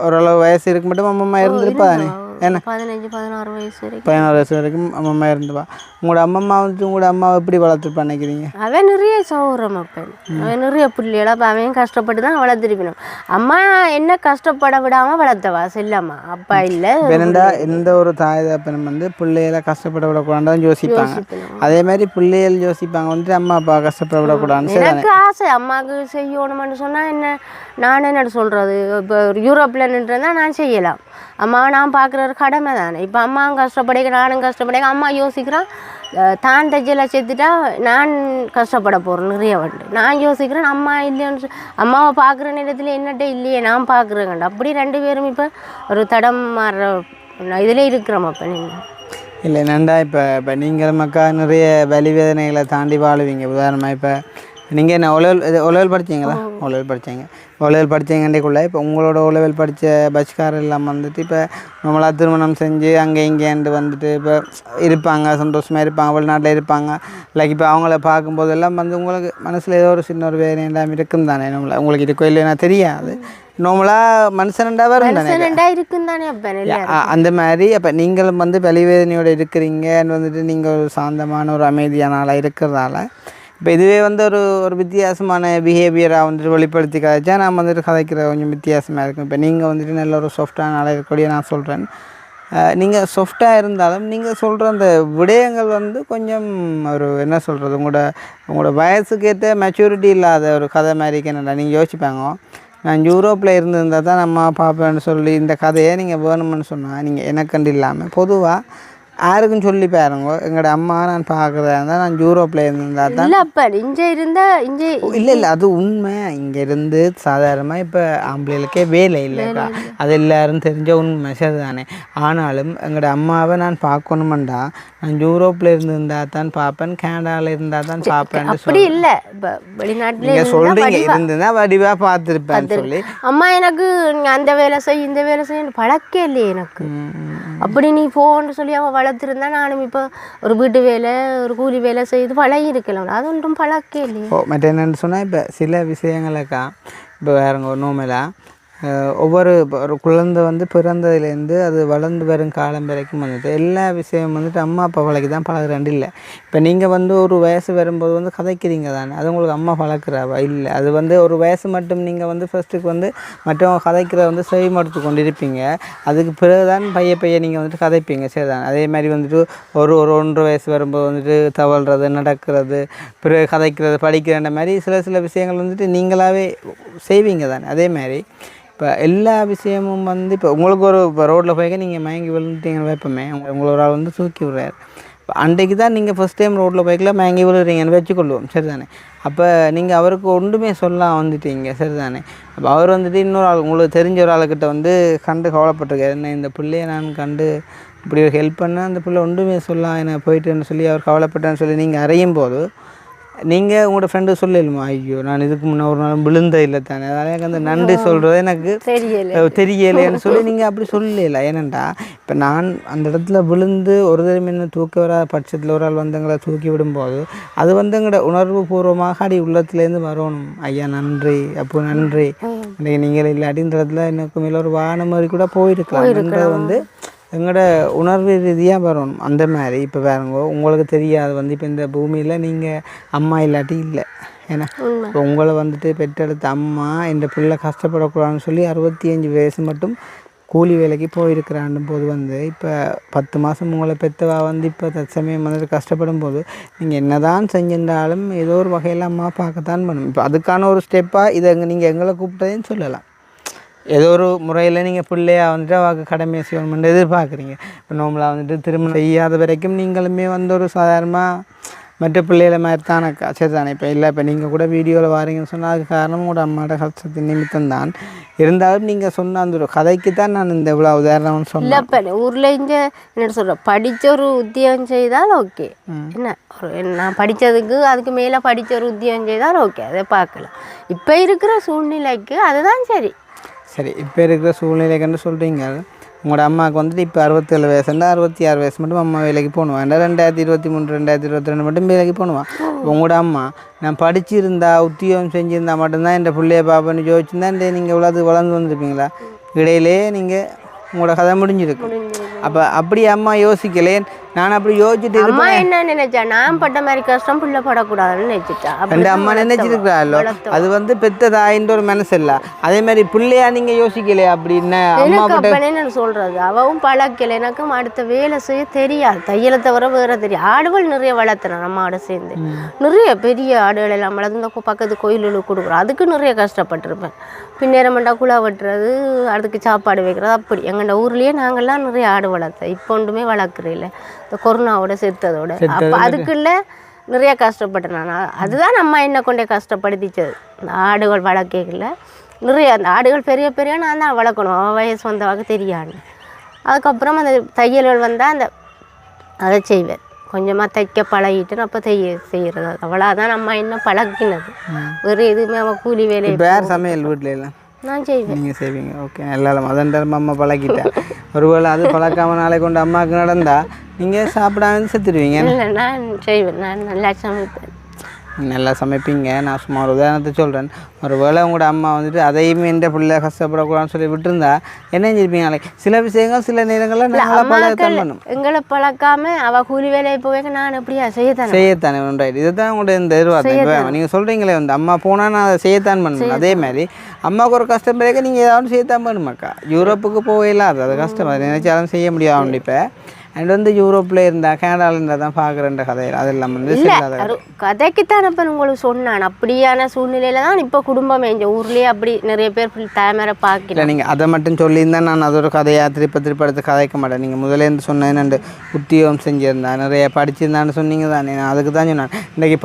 ஓரளவு வயசு இருக்கு மட்டும் அம்மம்மா இருந்திருப்பா தானே? என்ன 15-16 வயசு வரைக்கும் 16 வயசு வரைக்கும் அம்மம்மா இருந்துப்பா. உங்களோட அம்மம்மா வந்து உங்களோட அம்மாவை எப்படி வளர்த்துருப்பா நினைக்கிறீங்க? அவன் நிறைய சௌரம். அப்பன் அவன் நிறைய பிள்ளைகள அவன் கஷ்டப்பட்டு தான் வளர்த்துருப்பினோம். அம்மா என்ன கஷ்டப்பட விடாமல் வளர்த்தவா செல்லம்மா. அப்பா இல்லை என்னண்டா எந்த ஒரு தாய் தப்பனும் வந்து பிள்ளைகளை கஷ்டப்பட விடக்கூடாதுன்னு யோசிப்பாங்க. அதே மாதிரி பிள்ளைகள் யோசிப்பாங்க வந்துட்டு அம்மா அப்பா கஷ்டப்பட விடக்கூடாதுன்னு. எனக்கு ஆசை அம்மாவுக்கு செய்யணும்னு சொன்னால் என்ன நான் என்ன சொல்கிறது, இப்போ யூரோப்பில் நின்றுனா நான் செய்யலாம். அம்மா நான் பார்க்குற ஒரு கடமை தானே. இப்போ அம்மாவும் கஷ்டப்படைக்க நானும் கஷ்டப்படைக்க அம்மா யோசிக்கிறான் தான் தைச்சலாம் சேர்த்துட்டா நான் கஷ்டப்பட போகிறேன் நிறைய வந்து. நான் யோசிக்கிறேன் அம்மா இல்லைன்னு அம்மாவை பார்க்குற நேரத்தில் என்னட்ட இல்லையே நான் பார்க்குறேங்கண்டா. அப்படி 2 பேரும் இப்போ ஒரு தடம் மாறுற இதில் இருக்கிறோம். அப்போ நீங்கள் இல்லை என்னண்டா இப்போ நீங்கள் மக்கா நிறைய வலி வேதனைகளை தாண்டி வாழுவீங்க. உதாரணமாக இப்போ நீங்கள் என்ன ஒலவல் படித்தீங்களா? ஒலவல் படித்தீங்கன்றக்குள்ளே இப்போ உங்களோட ஒலவல் படித்த பஸ்காரர் எல்லாம் வந்துட்டு இப்போ நம்மளா திருமணம் செஞ்சு அங்கே இங்கேண்டு வந்துட்டு இப்போ இருப்பாங்க, சந்தோஷமாக இருப்பாங்க, வெளிநாட்டில் இருப்பாங்க. லைக் இப்போ அவங்கள பார்க்கும்போதெல்லாம் வந்து உங்களுக்கு மனசில் ஏதோ ஒரு சின்ன ஒரு வேலை எல்லாம் இருக்கும் தானே. நம்மளை உங்களுக்கு இருக்கோ இல்லைன்னா தெரியாது. நார்மலாக மனுஷனண்டாக இருக்கும் தானே. அந்த மாதிரி அப்போ நீங்களும் வந்து வலிவேதனையோடு இருக்கிறீங்கன்னு வந்துட்டு நீங்கள் ஒரு சாந்தமான ஒரு அமைதியான ஆளாக இருக்கிறதால இப்போ இதுவே வந்து ஒரு வித்தியாசமான பிஹேவியராக வந்துட்டு வெளிப்படுத்தி கதைச்சா நான் வந்துட்டு கதைக்கிற கொஞ்சம் வித்தியாசமாக இருக்கும். இப்போ நீங்கள் வந்துட்டு நல்ல ஒரு சாஃப்டான ஆளாக இருக்கக்கூடிய நான் சொல்கிறேன். நீங்கள் சாஃப்டாக இருந்தாலும் நீங்கள் சொல்கிற அந்த விடயங்கள் வந்து கொஞ்சம் ஒரு என்ன சொல்கிறது உங்களோட வயசுக்கேற்ற மெச்சூரிட்டி இல்லாத ஒரு கதை மாதிரி என்னடா நீங்கள் யோசிப்பாங்க. நான் யூரோப்பில் இருந்திருந்தால் தான் நம்ம பார்ப்பேன்னு சொல்லி இந்த கதையை நீங்கள் வேணும்னு சொன்னால் நீங்கள் எனக்கண்டு இல்லாமல் பொதுவாக யாருக்கும் சொல்லி பாருங்க. எங்களோட அம்மா நான் பார்க்குறதா இருந்தால் நான் யூரோப்பில் இருந்தால் தான் இல்லை அது உண்மை. இங்கே இருந்து சாதாரணமாக இப்போ ஆம்பளைகளுக்கே வேலை இல்லைக்கா, அது எல்லோரும் தெரிஞ்ச உண்மை சரிதானே. ஆனாலும் எங்களோட அம்மாவை நான் பார்க்கணுமெண்டா நான் யூரோப்பில் இருந்தால் தான் பார்ப்பேன், கனடாவில் இருந்தால் தான் பார்ப்பேன். அப்படி இல்லை இப்போ வெளிநாட்டில் நீங்கள் சொல்கிறீங்க இருந்துன்னா வடிவாக பார்த்துருப்பேன்னு சொல்லி அம்மா எனக்கு அந்த வேலை செய்ய இந்த வேலை செய்ய பழக்கம் இல்லையே எனக்கு. அப்படி நீ போன்னு சொல்லி அவன் வளர்த்துருந்தா நானும் இப்போ ஒரு வீட்டு வேலை ஒரு கூலி வேலை செய்து பழகி இருக்கலாம். அது ஒன்றும் பழக்கம் இல்லையே. மற்ற என்னென்னு சொன்னால் இப்போ சில விஷயங்களுக்கா இப்போ வேறுங்க ஒரு நோமலாக ஒவ்வொரு ஒரு குழந்தை வந்து பிறந்ததுலேருந்து அது வளர்ந்து வரும் காலம் வரைக்கும் வந்துட்டு எல்லா விஷயம் வந்துட்டு அம்மா அப்பா பழக்கி தான் பழகுறாண்டு இல்லை. இப்போ நீங்கள் வந்து ஒரு வயசு வரும்போது வந்து கதைக்கிறீங்க தானே, அது உங்களுக்கு அம்மா பழக்கிறவா இல்லை. அது வந்து ஒரு வயசு மட்டும் நீங்கள் வந்து ஃபஸ்ட்டுக்கு வந்து மற்றவங்க கதைக்கிற வந்து செவிமடுத்து கொண்டு இருப்பீங்க. அதுக்கு பிறகு தான் பைய நீங்கள் வந்துட்டு கதைப்பீங்க. சரி தான். அதே மாதிரி வந்துட்டு ஒரு ஒரு 1.5 வயசு வரும்போது வந்துட்டு தவழ்கிறது, நடக்கிறது, பிறகு கதைக்கிறது, படிக்கிற மாதிரி சில விஷயங்கள் வந்துட்டு நீங்களாகவே செய்வீங்க தானே. அதே மாதிரி இப்போ எல்லா விஷயமும் வந்து இப்போ உங்களுக்கு ஒரு இப்போ ரோட்டில் போய்க்க நீங்கள் மயங்கி விழுந்துட்டீங்க வைப்போமே, உங்களை ஒரு ஆள் வந்து தூக்கி விடுறாரு. இப்போ அன்றைக்கு தான் நீங்கள் ஃபஸ்ட் டைம் ரோட்டில் போய்க்கல மயங்கி விழுறீங்கன்னு வச்சுக்கொள்வோம். சரி தானே. அப்போ நீங்கள் அவருக்கு ஒன்றுமே சொல்ல வந்துட்டீங்க. சரி தானே. அப்போ அவர் வந்துட்டு இன்னொரு ஆள் உங்களுக்கு தெரிஞ்ச ஒரு ஆளுக்கிட்ட வந்து கண்டு கவலைப்பட்டிருக்காரு. என்ன இந்த பிள்ளையை நான் கண்டு இப்படி ஒரு ஹெல்ப் பண்ணால் அந்த பிள்ளை ஒன்றுமே சொல்ல என்ன போயிட்டுன்னு சொல்லி அவர் கவலைப்பட்டேன்னு சொல்லி நீங்கள் அறையும் போது நீங்கள் உங்களோட ஃப்ரெண்டு சொல்லலுமா, ஐயோ நான் இதுக்கு முன்னே ஒரு நாள் விழுந்த இல்லை தானே, அதனால் எனக்கு அந்த நன்றி சொல்கிறது எனக்கு தெரியலைன்னு சொல்லி நீங்கள் அப்படி சொல்லல. ஏனண்டா இப்போ நான் அந்த இடத்துல விழுந்து ஒரு தடவை என்ன தூக்க வர பட்சத்தில் ஒரு ஆள் வந்தவங்களை தூக்கி விடும்போது அது வந்து எங்களோட உணர்வு பூர்வமாக அடி உள்ளத்துலேருந்து வரணும். ஐயா நன்றி, அப்போ நன்றி, இன்றைக்கி நீங்கள் இல்லாட்டி இந்த இடத்துல எனக்கு மேலே ஒரு வானம் மாதிரி கூட போயிருக்கலாம் வந்து எங்களோட உணர்வு ரீதியாக வரணும். அந்த மாதிரி இப்போ வேறுங்கோ உங்களுக்கு தெரியாது வந்து இப்போ இந்த பூமியில் நீங்கள் அம்மா இல்லாட்டி இல்லை. ஏன்னா இப்போ உங்களை வந்துட்டு பெற்றெடுத்த அம்மா இந்த பிள்ளை கஷ்டப்படக்கூடாதுன்னு சொல்லி 65 வயசு மட்டும் கூலி வேலைக்கு போயிருக்கிறான் போது வந்து இப்போ 10 மாதம் உங்களை பெற்றவா வந்து இப்போ தற்சமயம் வந்துட்டு கஷ்டப்படும் போது நீங்கள் என்ன தான் செஞ்சிருந்தாலும் ஏதோ ஒரு வகையில் அம்மா பார்க்கத்தான் பண்ணணும். இப்போ அதுக்கான ஒரு ஸ்டெப்பாக இதை நீங்கள் எங்களை கூப்பிட்டதுன்னு சொல்லலாம். ஏதோ ஒரு முறையில் நீங்கள் பிள்ளையாக வந்துட்டு அவருக்கு கடமையை செய்யணும்னு எதிர்பார்க்குறீங்க. இப்போ நார்மலாக வந்துட்டு திருமணம் செய்யாத வரைக்கும் நீங்களுமே வந்து ஒரு சாதாரணமாக மற்ற பிள்ளைகளை மாதிரி தானக்கா. சரி தானே. இப்போ இல்லை இப்போ நீங்கள் கூட வீடியோவில் வாரீங்கன்னு சொன்னால் அதுக்கு காரணம் உங்களோட அம்மாவோட கஷ்டத்தின் நிமித்தம் தான். இருந்தாலும் நீங்கள் சொன்ன அந்த ஒரு கதைக்கு தான் நான் இந்த இவ்வளோ உதாரணம்னு சொன்னேன். இல்லை இப்போ ஊரில் இங்கே என்ன சொல்கிறேன், படித்த ஒரு உத்தியோகம் செய்தால் ஓகே. என்ன நான் படித்ததுக்கு அதுக்கு மேலே படித்த ஒரு உத்தியோகம் செய்தால் ஓகே, அதை பார்க்கலாம். இப்போ இருக்கிற சூழ்நிலைக்கு அதுதான் சரி. சரி, இப்போ இருக்கிற சூழ்நிலைக்குன்னு சொல்கிறீங்க. உங்களோட அம்மாவுக்கு வந்துட்டு இப்போ 67 வயசுண்டா 66 வயசு மட்டும் அம்மா வேலைக்கு போகணுவா, 2023 2022 மட்டும் வேலைக்கு போகணுவான். உங்களோட அம்மா நான் படிச்சிருந்தா உத்தியோகம் செஞ்சுருந்தா மட்டும்தான் இந்த பிள்ளைய பாப்பன்னு யோசிச்சுருந்தா நீங்கள் இவ்வளோ வளர்ந்து வந்துருப்பீங்களா? இடையிலே நீங்கள் உங்களோட கதை முடிஞ்சிருக்கு. அப்போ அப்படி அம்மா யோசிக்கலே, நான் அப்படி யோசிச்சுட்டு அம்மா என்ன நினைச்சா நான் பட்ட மாதிரி கஷ்டம் பிள்ளை படக்கூடாதுன்னு நினைச்சிட்டா. அந்த அம்மா நினைச்சிருக்கிறாளோ அது வந்து பெத்த தாயின்ற ஒரு மனசு இல்லை. அதே மாதிரி பிள்ளையா நீங்க யோசிக்கலையா அப்படின்னு அம்மா என்ன சொல்றது, அவவும் பழக்கல. எனக்கும் அடுத்த வேலை செய்ய தெரியாது, தையலை தவிர வேற தெரியும். ஆடுகள் நிறைய வளர்த்துறேன் நம்ம ஆடு சேர்ந்து, நிறைய பெரிய ஆடுகள் எல்லாம் வளர்ந்து பக்கத்து கோயிலுக்கு கொடுக்குறோம். அதுக்கு நிறைய கஷ்டப்பட்டிருப்பேன். பின்னேரமெண்டா குழா வெட்டுறது, அதுக்கு சாப்பாடு வைக்கிறது, அப்படி எங்கள்ட ஊர்லேயே நாங்கள்லாம் நிறைய ஆடு வளர்த்தோம். இப்போ ஒன்றுமே வளர்க்குறதில்ல, இந்த கொரோனாவோட செத்ததோட. அப்போ அதுக்குள்ள நிறைய கஷ்டப்பட்டேன் நான். அதுதான் நம்ம என்ன கொண்டே கஷ்டப்படுத்திச்சது. இந்த ஆடுகள் வளர்க்கல நிறைய, அந்த ஆடுகள் பெரிய பெரிய நான் தான் வளர்க்கணும், வயசு வந்தவாக தெரியாது. அதுக்கப்புறம் அந்த தையல்கள் வந்தால் அந்த அதை செய்வேன். கொஞ்சமாக தைக்க பழகிட்டு அப்போ செய்கிறது. அவ்வளோதான் நம்ம என்ன பழகினது. வேறு எதுவுமே அவன் கூலி வேலை. வேறு சமையல் வீட்டில் இல்லை நான் செய்வேன். நீங்கள் செய்வீங்க. ஓகே, நல்லா அதன் அம்மா பழகிட்டேன். ஒருவேளை அது பழக்காம நாளை கொண்டு அம்மாவுக்கு நடந்தால் நீங்கள் சாப்பிடாம செத்துடுவீங்க. இல்லை நான் செய்வேன், நான் நல்லா சமைப்பேன். நல்லா சமைப்பீங்க. நான் சும்மா ஒரு உதாரணத்தை சொல்கிறேன். ஒரு வேளை உங்களோட அம்மா வந்துட்டு அதையுமே எந்த பிள்ளை கஷ்டப்படக்கூடாதுன்னு சொல்லி விட்டுருந்தா என்ன செஞ்சிருப்பீங்க? சில விஷயங்கள் சில நேரங்களில் நாங்கள் பழகத்தான் பண்ணும். எங்களை பழக்காம அவள் கூலி வேலையை போவேங்க நான் எப்படியா செய்யத்தானே ரைட். இதுதான் உங்களோட இந்த எதிர்பார்த்தேன். நீங்கள் சொல்கிறீங்களே வந்து அம்மா போனால் நான் அதை செய்யத்தான் பண்ணணும். அதே மாதிரி அம்மாவுக்கு ஒரு கஷ்டம் பிறகு நீங்கள் ஏதாவது செய்யத்தான் பண்ணுமாக்கா. யூரோப்புக்கு போகலாது, அது கஷ்டம், அது நினைச்சாலும் செய்ய முடியாது. இப்போ அண்ட் வந்து யூரோப்பில் இருந்தால் கனடாவில் இருந்தால் தான் பார்க்குறேன்ற கதையில் அதெல்லாம் வந்து கதைக்குத்தான் இப்போ உங்களுக்கு சொன்னான். அப்படியான சூழ்நிலையில் தான் இப்போ குடும்பம் எங்கள் ஊர்லேயே அப்படி நிறைய பேர் தாமரை பார்க்கல. நீங்கள் அதை மட்டும் சொல்லியிருந்தால் நான் அதோட கதையாக திருப்பி எடுத்து கதைக்க மாட்டேன். நீங்கள் முதலேருந்து சொன்னேன் நான் உத்தியோகம் செஞ்சுருந்தா நிறைய படிச்சிருந்தான்னு சொன்னீங்க தானே. நான் அதுக்கு தான் சொன்னேன். இன்றைக்கி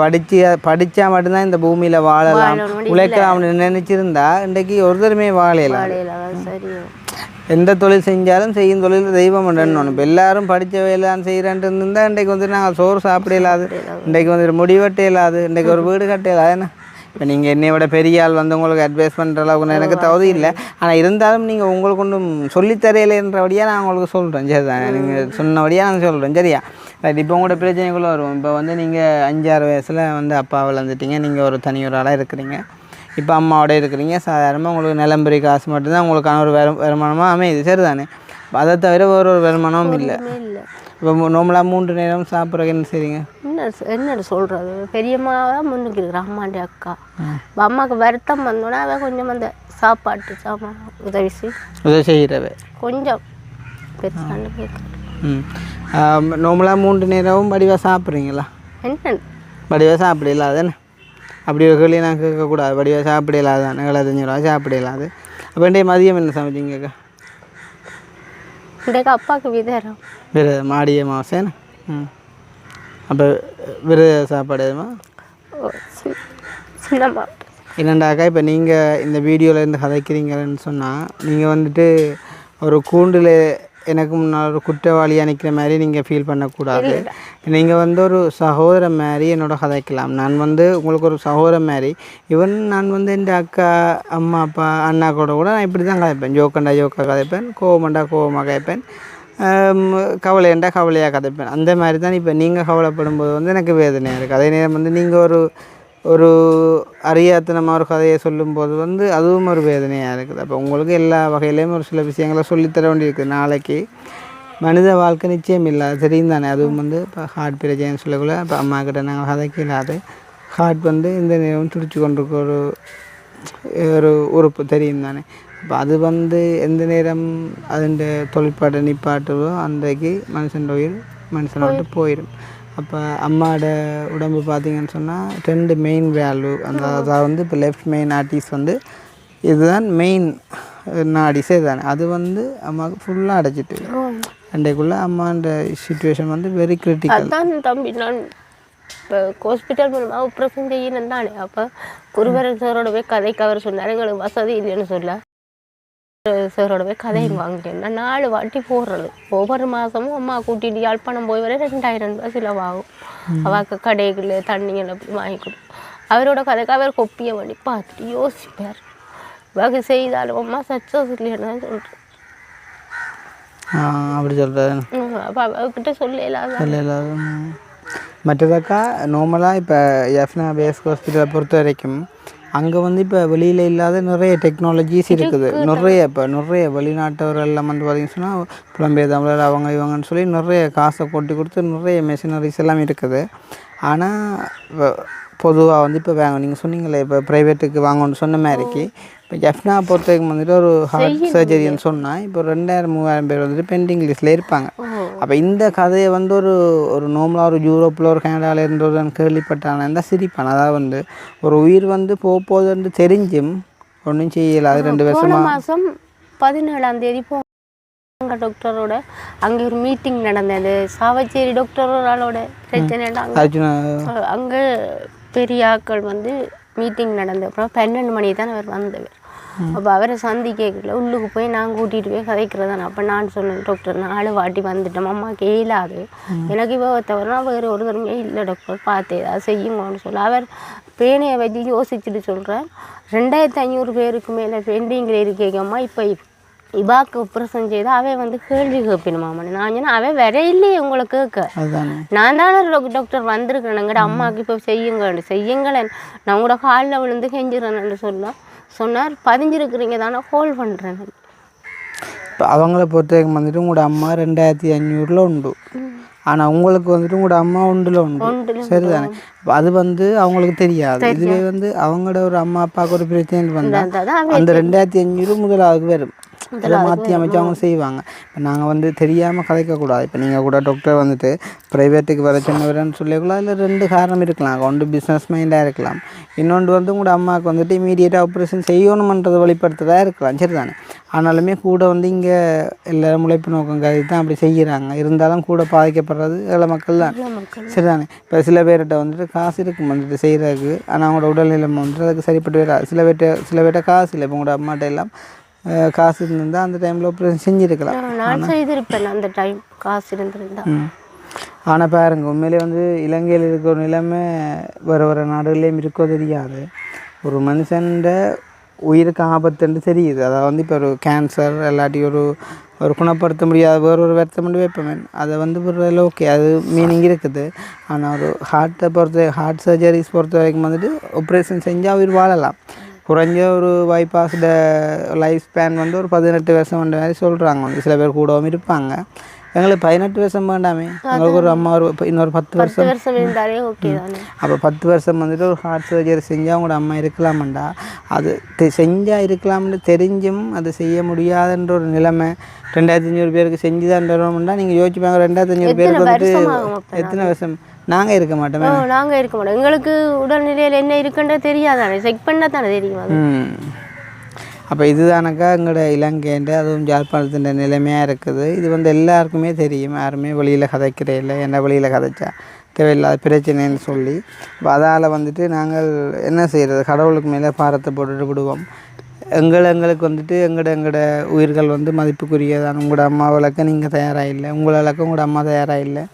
படித்தா மட்டும்தான் இந்த பூமியில் வாழலாம், உழைக்கலாம்னு நினச்சிருந்தா இன்றைக்கி ஒரு தடமே வாழையலாம். சரி, எந்த தொழில் செஞ்சாலும் செய்யும் தொழில் தெய்வம் பண்ணணும். இப்போ எல்லாரும் படித்த வேலைதான் செய்கிறேன்ட்டு இருந்தால் இன்றைக்கு வந்துட்டு நாங்கள் சோறு சாப்பிட இல்லாது, இன்றைக்கு வந்துட்டு முடிவெட்ட இல்லாது, இன்றைக்கு ஒரு வீடு கட்ட இல்லாது. ஏன்னா இப்போ நீங்கள் என்னை விட பெரிய ஆள் வந்து உங்களுக்கு அட்வைஸ் பண்ணுற அளவுக்கு எனக்கு தகுதி இல்லை. ஆனால் இருந்தாலும் நீங்கள் உங்களுக்கு ஒன்றும் சொல்லித்தரையிலன்றபடியாக நான் உங்களுக்கு சொல்கிறேன். சரி தான், நீங்கள் சொன்னபடியாக நான் சொல்கிறேன். சரியா ரைட். இப்போ உங்களோட பிரச்சனைக்குள்ளே வருவோம். இப்போ வந்து நீங்கள் 5-6 வயசில் வந்து அப்பா வளர்ந்துட்டீங்க, நீங்கள் ஒரு தனி ஒரு ஆளாக இருக்கிறீங்க. இப்போ அம்மாவோட இருக்கிறீங்க, சாதாரணமாக உங்களுக்கு நிலம்பரி காசு மட்டும்தான் உங்களுக்கான ஒரு வருமானமாக அமையுது, சரிதானே? அதை தவிர வேறு ஒரு வருமானமும் இல்லை. இல்லை. இப்போ நார்மலாக 3 நேரம் சாப்பிட்றதுக்கு என்ன செய்றீங்க? என்ன சொல்கிறது, பெரியம்மா தான் முன்னுக்கு இருக்கிறான், அம்மாண்ட அக்கா. அம்மாவுக்கு வருத்தம் வந்தோன்னா அவள் கொஞ்சம் அந்த சாப்பாட்டு சாமான் உதவி செய்கிறவ கொஞ்சம் பெருசான்னு கேட்குறேன். நார்மலாக 3 நேரமும் வடிவாக சாப்பிட்றீங்களா? என்ன வடிவாக சாப்பிடல அதுன்னு அப்படி ஒரு கேள்வி நான் கேட்கக்கூடாது. வடிவாக சாப்பிடலாது தானே, 75 ரூபா சாப்பிடலாது. அப்போ இன்றைய மதியம் என்ன சமைச்சிங்கக்கா? இன்றைக்கு அப்பாவுக்கு விதரம் மாடிய மாசேன்னு. அப்போ விரத சாப்பாடு எதுமா சின்னம்மா என்னண்டாக்கா, இப்போ நீங்கள் இந்த வீடியோவிலேருந்து கதைக்கிறீங்கன்னு சொன்னால் நீங்கள் வந்துட்டு ஒரு கூண்டில் எனக்கு முன்னால் ஒரு குற்றவாளியாக நிற்கிற மாதிரி நீங்கள் ஃபீல் பண்ணக்கூடாது. நீங்கள் வந்து ஒரு சகோதரன் மாதிரி என்னோட கதைக்கலாம். நான் வந்து உங்களுக்கு ஒரு சகோதரன் மாதிரி. ஈவன் நான் வந்து என் அக்கா, அம்மா, அப்பா, அண்ணா கூட நான் இப்படி தான் கதைப்பேன். ஜோக்கண்டா ஜோக்காக கதைப்பேன், கோவமண்டா கோவமாக கதைப்பேன், கவலையண்டா கவலையாக கதைப்பேன். அந்த மாதிரி தான் இப்போ நீங்கள் கவலைப்படும் போது வந்து எனக்கு வேதனையாக இருக்குது. அதே நேரம் வந்து நீங்கள் ஒரு அறியாத்தனமாக ஒரு கதையை சொல்லும்போது வந்து அதுவும் ஒரு வேதனையாக இருக்குது. அப்போ உங்களுக்கு எல்லா வகையிலையும் ஒரு சில விஷயங்களை சொல்லித்தர வேண்டியிருக்குது. நாளைக்கு மனித வாழ்க்கை நிச்சயம் இல்லாது, தெரியும் தானே? அதுவும் வந்து இப்போ ஹார்ட் பிரச்சனைன்னு சொல்லக்குள்ள இப்போ அம்மா கிட்ட நாங்கள் கதைக்க இல்லாது ஹார்ட் வந்து இந்த நேரம் துடிச்சு கொண்டிருக்க ஒரு உறுப்பு, தெரியும் தானே? இப்போ அது வந்து எந்த நேரம் அதுண்ட தொழிற்பாட்டை நிப்பாட்டுவோ அன்றைக்கு மனுஷனை விட்டு போயிடும். அப்போ அம்மாவோட உடம்பு பார்த்திங்கன்னு சொன்னால் 2 மெயின் வேல்யூ. அதை வந்து இப்போ லெஃப்ட் மெயின் ஆர்டிஸ் வந்து இதுதான் மெயின் நாடிஸே தானே, அது வந்து அம்மாவுக்கு ஃபுல்லாக அடைச்சிட்டு அன்றைக்குள்ளே அம்மாண்ட சிச்சுவேஷன் வந்து வெரி கிரிட்டிக்கல். அதான் தம்பி, நான் இப்போ ஹாஸ்பிட்டல் மூலமாக ஆப்ரேஷன் செய்யணும் தானே. அப்போ குருவரன் சாரோட போய் கதைக்கு அவர் சொன்னார், எங்களுக்கு வசதி இல்லைன்னு சொல்ல சாரோட போய் கதையை வாங்கிட்டேன். நான் 4 வாட்டி போடுறது. ஒவ்வொரு மாதமும் அம்மா கூட்டிகிட்டு யாழ்ப்பாணம் போய் வர 2000 ரூபாய் செலவாகும். அவாக்கு கடைகள் தண்ணிகள் அப்படி வாங்கி கொடுக்கும். அவரோட கதைக்கு அவர் கொப்பியை பண்ணி பார்த்துட்டு யோசிப்பார், வகை செய்தாலும் அம்மா சக்ஸஸ் இல்லைன்னு தான் சொல்கிறேன். அப்படி சொல்கிறேன். அப்போ அவர்கிட்ட சொல்லலாம். மற்றதாக்கா நார்மலாக இப்போ எஃப்னா பேஸ் ஹாஸ்பிட்டலை பொறுத்த வரைக்கும் அங்கே வந்து இப்போ வெளியில் இல்லாத நிறைய டெக்னாலஜிஸ் இருக்குது. நிறைய வெளிநாட்டவர்கள் எல்லாம் வந்து பார்த்திங்கன்னு சொன்னால் புலம்பெயர் தமிழர் அவங்க இவங்கன்னு சொல்லி நிறைய காசை கொட்டி கொடுத்து நிறைய மெஷினரிஸ் எல்லாம் இருக்குது. ஆனால் பொதுவாக வந்து இப்போ நீங்கள் சொன்னீங்களே இப்போ ப்ரைவேட்டுக்கு வாங்கணும்னு சொன்ன மாதிரிக்கு இப்போ ஜெஃப்னா பொறுத்தவரைக்கும் வந்துட்டு ஒரு ஹார்ட் சர்ஜரின்னு சொன்னால் இப்போ 2000-3000 பேர் வந்துட்டு பெண்டிங் லிஸ்ட்டில் இருப்பாங்க. அப்போ இந்த கதையை வந்து ஒரு நார்மலாக ஒரு யூரோப்பில் ஒரு கனடாவில் இருந்தவன் கேள்விப்பட்டானா இருந்தால் சிரிப்பான். அதாவது வந்து ஒரு உயிர் வந்து போகுதுன்னு தெரிஞ்சும் ஒன்றும் செய்யலை. அது 2 வருஷமாக மாதம் 17ஆம் தேதி டாக்டரோட அங்கே ஒரு மீட்டிங் நடந்தது. சாவச்சேரி டாக்டரோட பிரச்சனை அங்கே பெரிய ஆட்கள் வந்து மீட்டிங் நடந்த அப்புறம் 12 மணி தான் அவர் வந்தவர். அப்போ அவரை சந்திக்கல உள்ளுக்கு போய் நான் கூட்டிகிட்டு போய் கதைக்கிறதானே. அப்போ நான் சொன்னேன், டாக்டர் 4 வாட்டி வந்துட்டோம், அம்மாவுக்கு இயலாது, எனக்கு இவ தவிர வேறு ஒரு தருமே இல்லை டாக்டர், பார்த்து ஏதாவது செய்யுங்கன்னு சொல்ல அவர் பேனையை வச்சு யோசிச்சுட்டு சொல்கிறார். 2500 பேருக்கு மேலே பெண்டிங்கில் இருக்கேங்கம்மா. இப்போ இவாக்கு ஆப்ரேஷன் செய்து அவன் வந்து கேள்வி கேட்பினுமாமன். நான் சொன்னேன், அவன் வர இல்லையே உங்களுக்கு கேட்க, நான் தானே டாக்டர் வந்திருக்கேன், எங்கட அம்மாவுக்கு இப்போ செய்யுங்களேன், நான் கூட காலில் விழுந்து கெஞ்சிறேன்னு சொன்னார். பதிஞ்சிருக்கிறீங்க தானே கால் பண்ணுறேன். இப்போ அவங்கள பொறுத்தவரைக்கும் வந்துட்டு உங்களோட அம்மா 2500 உண்டு, ஆனால் உங்களுக்கு வந்துட்டு உங்களோட அம்மா உண்டு, சரிதானே? அது வந்து அவங்களுக்கு தெரியாது. இதுவே வந்து அவங்களோட ஒரு அம்மா அப்பாவுக்கு ஒரு பிரச்சனை வந்தால் அந்த 2500 முதலாவது வரும். அதெல்லாம் மாற்றி அமைச்சு அவங்க செய்வாங்க. இப்போ நாங்கள் வந்து தெரியாமல் கதைக்கக்கூடாது. இப்போ நீங்கள் கூட டாக்டர் வந்துட்டு ப்ரைவேட்டுக்கு வர சொன்னவரன்னு சொல்லக்கூடாது. அதில் 2 காரணம் இருக்கலாம். ஒன்று பிஸ்னஸ் மைண்டாக இருக்கலாம், இன்னொன்று வந்து உங்களோட அம்மாவுக்கு வந்துட்டு இமீடியட்டாக ஆப்ரேஷன் செய்யணுமன்றதை வெளிப்படுத்துறதா இருக்கலாம், சரிதானே? ஆனாலுமே கூட வந்து இங்கே எல்லோரும் உழைப்பு நோக்கம் கருதி தான் அப்படி செய்கிறாங்க. இருந்தாலும் கூட பாதிக்கப்படுறது ஏழை மக்கள் தான், சரிதானே? இப்போ சில பேர்கிட்ட வந்துட்டு காசு இருக்கும் வந்துட்டு செய்கிறதுக்கு, ஆனால் அவங்களோட உடல்நிலை வந்துட்டு அதுக்கு சரிப்பட்டு வராது. சில பேர்கிட்ட காசு இல்லை. இப்போ உங்களோட அம்மாட்ட எல்லாம் காசு இருந்திருந்தால் அந்த டைமில் ஆப்ரேஷன் செஞ்சுருக்கலாம். நான் செய்திருப்பேன் அந்த டைம் காசு இருந்திருந்தா. ஆனால் பாருங்க, உண்மையிலே வந்து இலங்கையில் இருக்கிற ஒரு நிலைமை வர நாடுகள்லேயும் இருக்கோ தெரியாது. ஒரு மனுஷன்ட உயிருக்கு ஆபத்துன்னு தெரியுது. அதாவது வந்து இப்போ ஒரு கேன்சர் இல்லாட்டி ஒரு குணப்படுத்த முடியாத ஒரு வருத்தம் பண்ணி வைப்பேன், அதை வந்து ஒரு ஓகே, அது மீனிங் இருக்குது. ஆனால் ஒரு ஹார்ட் சர்ஜரிஸ் பொறுத்த வரைக்கும் வந்துட்டு ஆப்ரேஷன் செஞ்சால் உயிர் வாழலாம். குறைஞ்ச ஒரு பைபாஸோட லைஃப் ஸ்பேன் வந்து ஒரு 18 வருஷம் அந்த மாதிரி சொல்கிறாங்க. வந்து சில பேர் கூடவும் இருப்பாங்க. எங்களுக்கு 18 வருஷம் வேண்டாமே, எங்களுக்கு ஒரு அம்மா ஒரு இன்னொரு 10 வருஷம் இருந்தாலே ஓகே தானே. அப்போ 10 வருஷம் வந்துட்டு ஒரு ஹார்ட் சர்ஜரி செஞ்சால் உங்களோட அம்மா இருக்கலாமாண்டா, அது செஞ்சால் இருக்கலாம்னு தெரிஞ்சும் அது செய்ய முடியாதுன்ற ஒரு நிலைமை 2500 பேருக்கு செஞ்சு தான் தரோம்னா நீங்கள் யோசிச்சுப்பாங்க. 2500 பேருக்கு வந்துட்டு எத்தனை வருஷம் நாங்கள் இருக்க மாட்டோமே. நாங்கள் இருக்க மாட்டோம். எங்களுக்கு உடல்நிலையில் என்ன இருக்குன்றது தெரியாதானே, செக் பண்ணால் தானே தெரியும். அப்போ இதுதானக்கா எங்களோட இலங்கைன்ற அதுவும் ஜாழ்ப்பாணத்தின் நிலைமையாக இருக்குது. இது வந்து எல்லாருக்குமே தெரியும். யாருமே வெளியில் கதைக்கிறே இல்லை. என்ன வெளியில் கதைச்சா தேவையில்லாத பிரச்சனைன்னு சொல்லி இப்போ அதால் வந்துட்டு நாங்கள் என்ன செய்கிறது, கடவுளுக்கு மேலே பாரத்தை போட்டுட்டு விடுவோம். எங்களுக்கு வந்துட்டு எங்களோட உயிர்கள் வந்து மதிப்புக்குரியதான். உங்களோட அம்மா வளர்க்க நீங்கள் தயாராக இல்லை, உங்களை வளர்க்க உங்களோட அம்மா தயாராக இல்லை.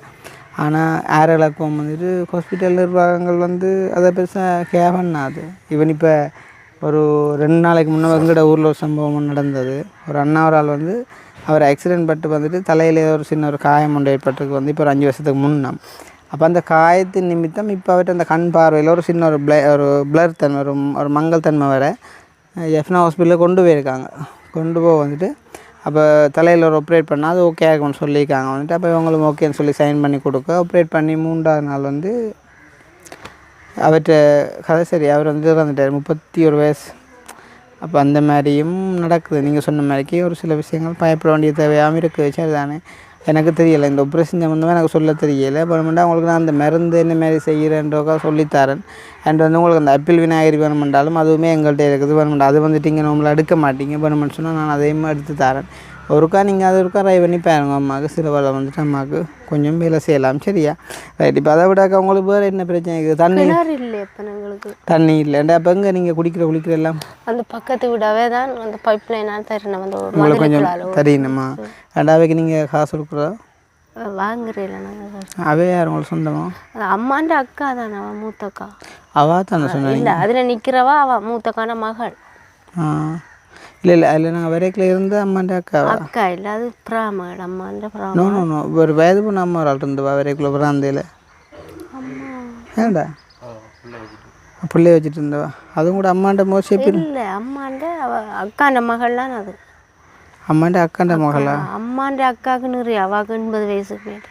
ஆனால் யார் இலக்கம் வந்துட்டு ஹாஸ்பிட்டல் நிர்வாகங்கள் வந்து அதை பெருசாக கேர் பண்ணாது. ஈவன் இப்போ ஒரு 2 நாளைக்கு முன்னே எங்களோட ஊரில் ஒரு சம்பவம் நடந்தது. ஒரு அண்ணா ஒரு ஆள் வந்து அவர் ஆக்சிடென்ட் பட்டு வந்துட்டு தலையில் ஒரு சின்ன ஒரு காயம் ஒன்று ஏற்பட்டுருக்கு வந்து இப்போ ஒரு 5 வருஷத்துக்கு முன்னே. அப்போ அந்த காயத்தின் நிமித்தம் இப்போ அவர்கிட்ட அந்த கண் பார்வையில் ஒரு சின்ன ஒரு பிளர் தன்மை ஒரு மங்கள் தன்மை வர எஃப்னா ஹாஸ்பிட்டலில் கொண்டு போயிருக்காங்க. கொண்டு போக வந்துட்டு அப்போ தலையில் ஒரு ஆப்ரேட் பண்ணால் அது ஓகே ஆகும்னு சொல்லியிருக்காங்க வந்துட்டு. அப்போ இவங்களும் ஓகேன்னு சொல்லி சைன் பண்ணி கொடுக்க ஆப்ரேட் பண்ணி 3ஆவது நாள் வந்து அவர்கிட்ட கதை சரி அவர் வந்து இறந்துட்டார், 31 வயசு. அப்போ அந்த மாதிரியும் நடக்குது. நீங்கள் சொன்ன மாதிரிக்கு ஒரு சில விஷயங்கள் பயப்பட வேண்டிய தேவையாகவும் இருக்குது. சரி தானே, எனக்கு தெரியலை இந்த ஆப்ரேஷன் சம்மந்தமாக எனக்கு சொல்ல தெரியலை. பட் அவங்களுக்கு நான் அந்த மருந்து என்ன மாதிரி செய்கிறேன்றக்கா சொல்லித்தரேன். அண்ட் வந்து உங்களுக்கு அந்த அப்பிள் விநாயகரி வேணுமென்றாலும் அதுவுமே எங்கள்கிட்ட இருக்குது. வேணுமெண்டா அது வந்துட்டு இங்கே நம்மளை எடுக்க மாட்டீங்க. வேணுமென்னு சொன்னால் நான் அதையும் எடுத்து தரேன். ஒருக்கா நீங்கள் அது ஒருக்கா ட்ரை பண்ணி பாருங்க. அம்மாவுக்கு சில வேலை வந்துட்டு அம்மாவுக்கு கொஞ்சம் வேலை செய்யலாம். சரியா ரைட். இப்போ அதை விடாக்க உங்களுக்கு வேறு என்ன பிரச்சனை இருக்குது? தண்ணி இல்லை. இப்போ எங்களுக்கு தண்ணி இல்லைண்டா. அப்போ எங்கே நீங்கள் குடிக்கிற எல்லாம் அந்த பக்கத்து விடவே தான் அந்த பைப் லைனால் தரணும். வந்து உங்களுக்கு கொஞ்சம் தெரியணுமா? ரெண்டாவைக்கு நீங்கள் காசு கொடுக்குறா வாங்குறீங்களா? நாங்கள் அவே யார் உங்களுக்கு சொந்தமா? அம்மாண்ட அக்கா தானே, அவன் மூத்தக்கா. அவா தானே சொன்னீங்க? இல்லை, அதில் நிற்கிறவா அவள் மூத்தக்கான மகள். இல்லை அதில் நாங்கள் வரைக்கில் இருந்து அம்மாண்ட அக்கா இல்லை, அது பிராமகள். அம்மாண்ட நோ ஒரு வயது பொண்ணு அம்மா ஒரு ஆள் இருந்தவா வரைக்குள்ள பிராந்தையில். ஏண்டா பிள்ளைய வச்சுட்டு இருந்தவா? அதுவும் கூட அம்மாண்ட மோசி இல்லை, அம்மாண்ட அக்காண்ட மகள்லாம். அது அம்மாண்ட அக்காண்ட மகளா? அம்மாண்ட அக்காவுக்கு நிறைய, அவாவுக்கு 80 வயசுக்கு மேலே.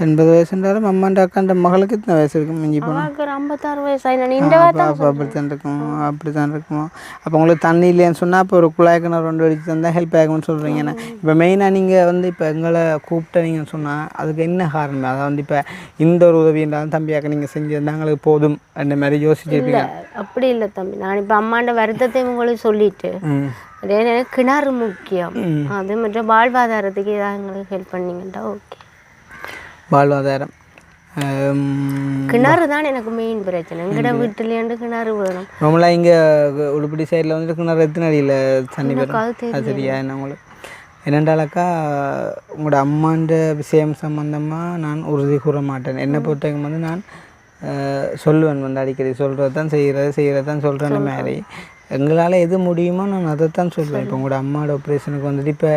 80 வயசுன்றாலும் அம்மாண்ட அக்காண்ட மகளுக்கு இத்தனை வயசு இருக்கும்? மிஞ்சி போனால் 56 வயசு ஆயிடும். அப்போ அப்படித்தான் இருக்குமா? அப்போ உங்களுக்கு தண்ணி இல்லைன்னு சொன்னால் அப்போ ஒரு குழாய் கிணறு 2 அடிச்சு தந்தால் ஹெல்ப் ஆகும்னு சொல்கிறீங்கண்ணா. இப்போ மெயினாக நீங்கள் வந்து இப்போ எங்களை கூப்பிட்டீங்கன்னு சொன்னால் அதுக்கு என்ன காரணம்? அதை வந்து இப்போ இந்த ஒரு உதவி இருந்தாலும் தம்பியாக்க நீங்கள் செஞ்சுருந்தா எங்களுக்கு போதும் அந்த மாதிரி யோசிச்சிருப்பீங்க. அப்படி இல்லை தம்பி, நான் இப்போ அம்மாண்ட வருத்தத்தை உங்களுக்கு சொல்லிட்டு எனக்கு கிணறு முக்கியம். அது மட்டும் வாழ்வாதாரத்துக்கு ஏதாவது எங்களுக்கு ஹெல்ப் பண்ணிங்கன்னா ஓகே. வாழ்வாதாரம் கிணறு தான் எனக்கு மெயின் பிரச்சனை. எங்கட வீட்டுலேருந்து கிணறு வேணும். நம்மளாம் இங்கே உடுப்படி சைடில் வந்துட்டு கிணறு எத்தனை அடியில் தண்ணி வரும் அது சரியா? என்ன உங்களுக்கு என்னென்றாலக்கா உங்களோட அம்மாண்ட விஷயம் சம்மந்தமாக நான் உறுதி கூற மாட்டேன். என்னை பொறுத்தவரைக்கும் வந்து நான் சொல்லுவேன், வந்து அடிக்கடி சொல்கிறது தான் செய்கிறது தான் சொல்கிறேன்னு மாதிரி எங்களால் எது முடியுமோ நான் அதைத்தான் சொல்லுவேன். இப்போ உங்களோட அம்மாவோட ஆப்ரேஷனுக்கு வந்துட்டு இப்போ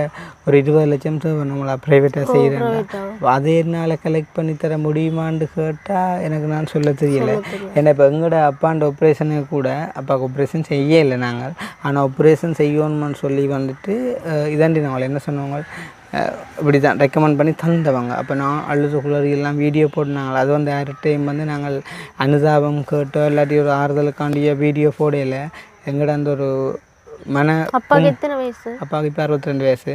ஒரு 20 லட்சம் நம்மளை ப்ரைவேட்டாக செய்கிறேன். அதை என்னால் கலெக்ட் பண்ணி தர முடியுமான்னு கேட்டால் எனக்கு நான் சொல்ல தெரியலை. ஏன்னா இப்போ எங்களோட அப்பாண்ட ஆப்ரேஷனுக்கு கூட அப்பாவுக்கு ஆப்ரேஷன் செய்ய இல்லை நாங்கள். ஆனால் ஆப்ரேஷன் செய்யணும்னு சொல்லி வந்துட்டு இதாண்டி நாங்கள் என்ன சொன்னவங்க இப்படி தான் ரெக்கமெண்ட் பண்ணி தந்தவங்க. அப்போ நான் அழுது குளறியெல்லாம் வீடியோ போட்டுனாங்களே, அது வந்து யார்கிட்டையும் வந்து நாங்கள் அனுதாபம் கேட்டோ இல்லாட்டி ஒரு ஆறுதலுக்காண்டிய வீடியோ போடையில் எங்கட அந்த ஒரு அப்பாவுக்கு எத்தனை வயசு? அப்பாவுக்கு இப்போ 62 வயசு.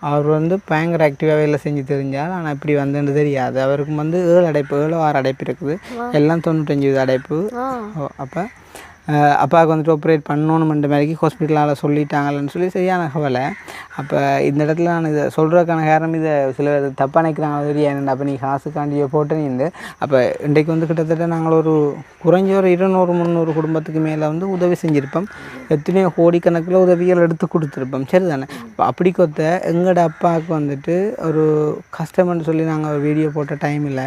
அவர் வந்து பயங்கர ஆக்டிவாக வேலை செஞ்சு தெரிஞ்சால் ஆனால் இப்படி வந்துன்னு தெரியாது. அவருக்கு வந்து 7 அடைப்பு 6 அடைப்பு இருக்குது, எல்லாம் 95 அடைப்பு. அப்போ அப்பாவுக்கு வந்துட்டு ஆப்ரேட் பண்ணணுன்ற மாதிரிக்கு ஹாஸ்பிட்டலால் சொல்லிட்டாங்கன்னு சொல்லி சரியான கவலை. அப்போ இந்த இடத்துல நான் இதை சொல்கிறதுக்கான காரணம், இதை சில தப்பாக நினைக்கிறாங்க தெரியாது. அப்போ நீ காசுக்காண்டியோ போட்டேன்னு அப்போ இன்றைக்கு வந்து கிட்டத்தட்ட நாங்கள் ஒரு குறைஞ்ச ஒரு 200-300 குடும்பத்துக்கு மேலே வந்து உதவி செஞ்சுருப்போம். எத்தனையோ கோடிக்கணக்கில் உதவிகள் எடுத்து கொடுத்துருப்போம். சரி தானே? இப்போ அப்படி கொத்த எங்களோட அப்பாவுக்கு வந்துட்டு ஒரு கஷ்டம்னு சொல்லி நாங்கள் ஒரு வீடியோ போட்ட டைமில்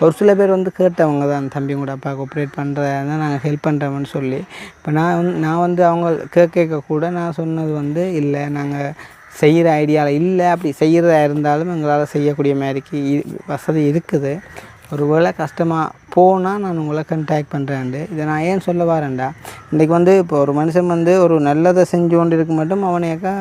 ஒரு சில பேர் வந்து கேட்டவங்க தான், தம்பி கூட அப்பாவுக்கு ஆப்ரேட் பண்ணுறதா நாங்கள் ஹெல்ப் பண்ணுறோம்னு சொல்லி. இப்போ நான் வந்து அவங்க கேட்க கூட நான் சொன்னது வந்து இல்லை, நாங்கள் செய்கிற ஐடியாவில் இல்லை. அப்படி செய்கிறதா இருந்தாலும் எங்களால் செய்யக்கூடிய மாதிரிக்கு வசதி இருக்குது. ஒரு வேளை கஷ்டமாக போனால் நான் உங்களை கண்டாக்ட் பண்ணுறேன்ண்டு. இதை நான் ஏன் சொல்ல வரேன்டா, இன்றைக்கி வந்து இப்போ ஒரு மனுஷன் வந்து ஒரு நல்லதை செஞ்சு கொண்டு இருக்க மட்டும் அவனையாக்கா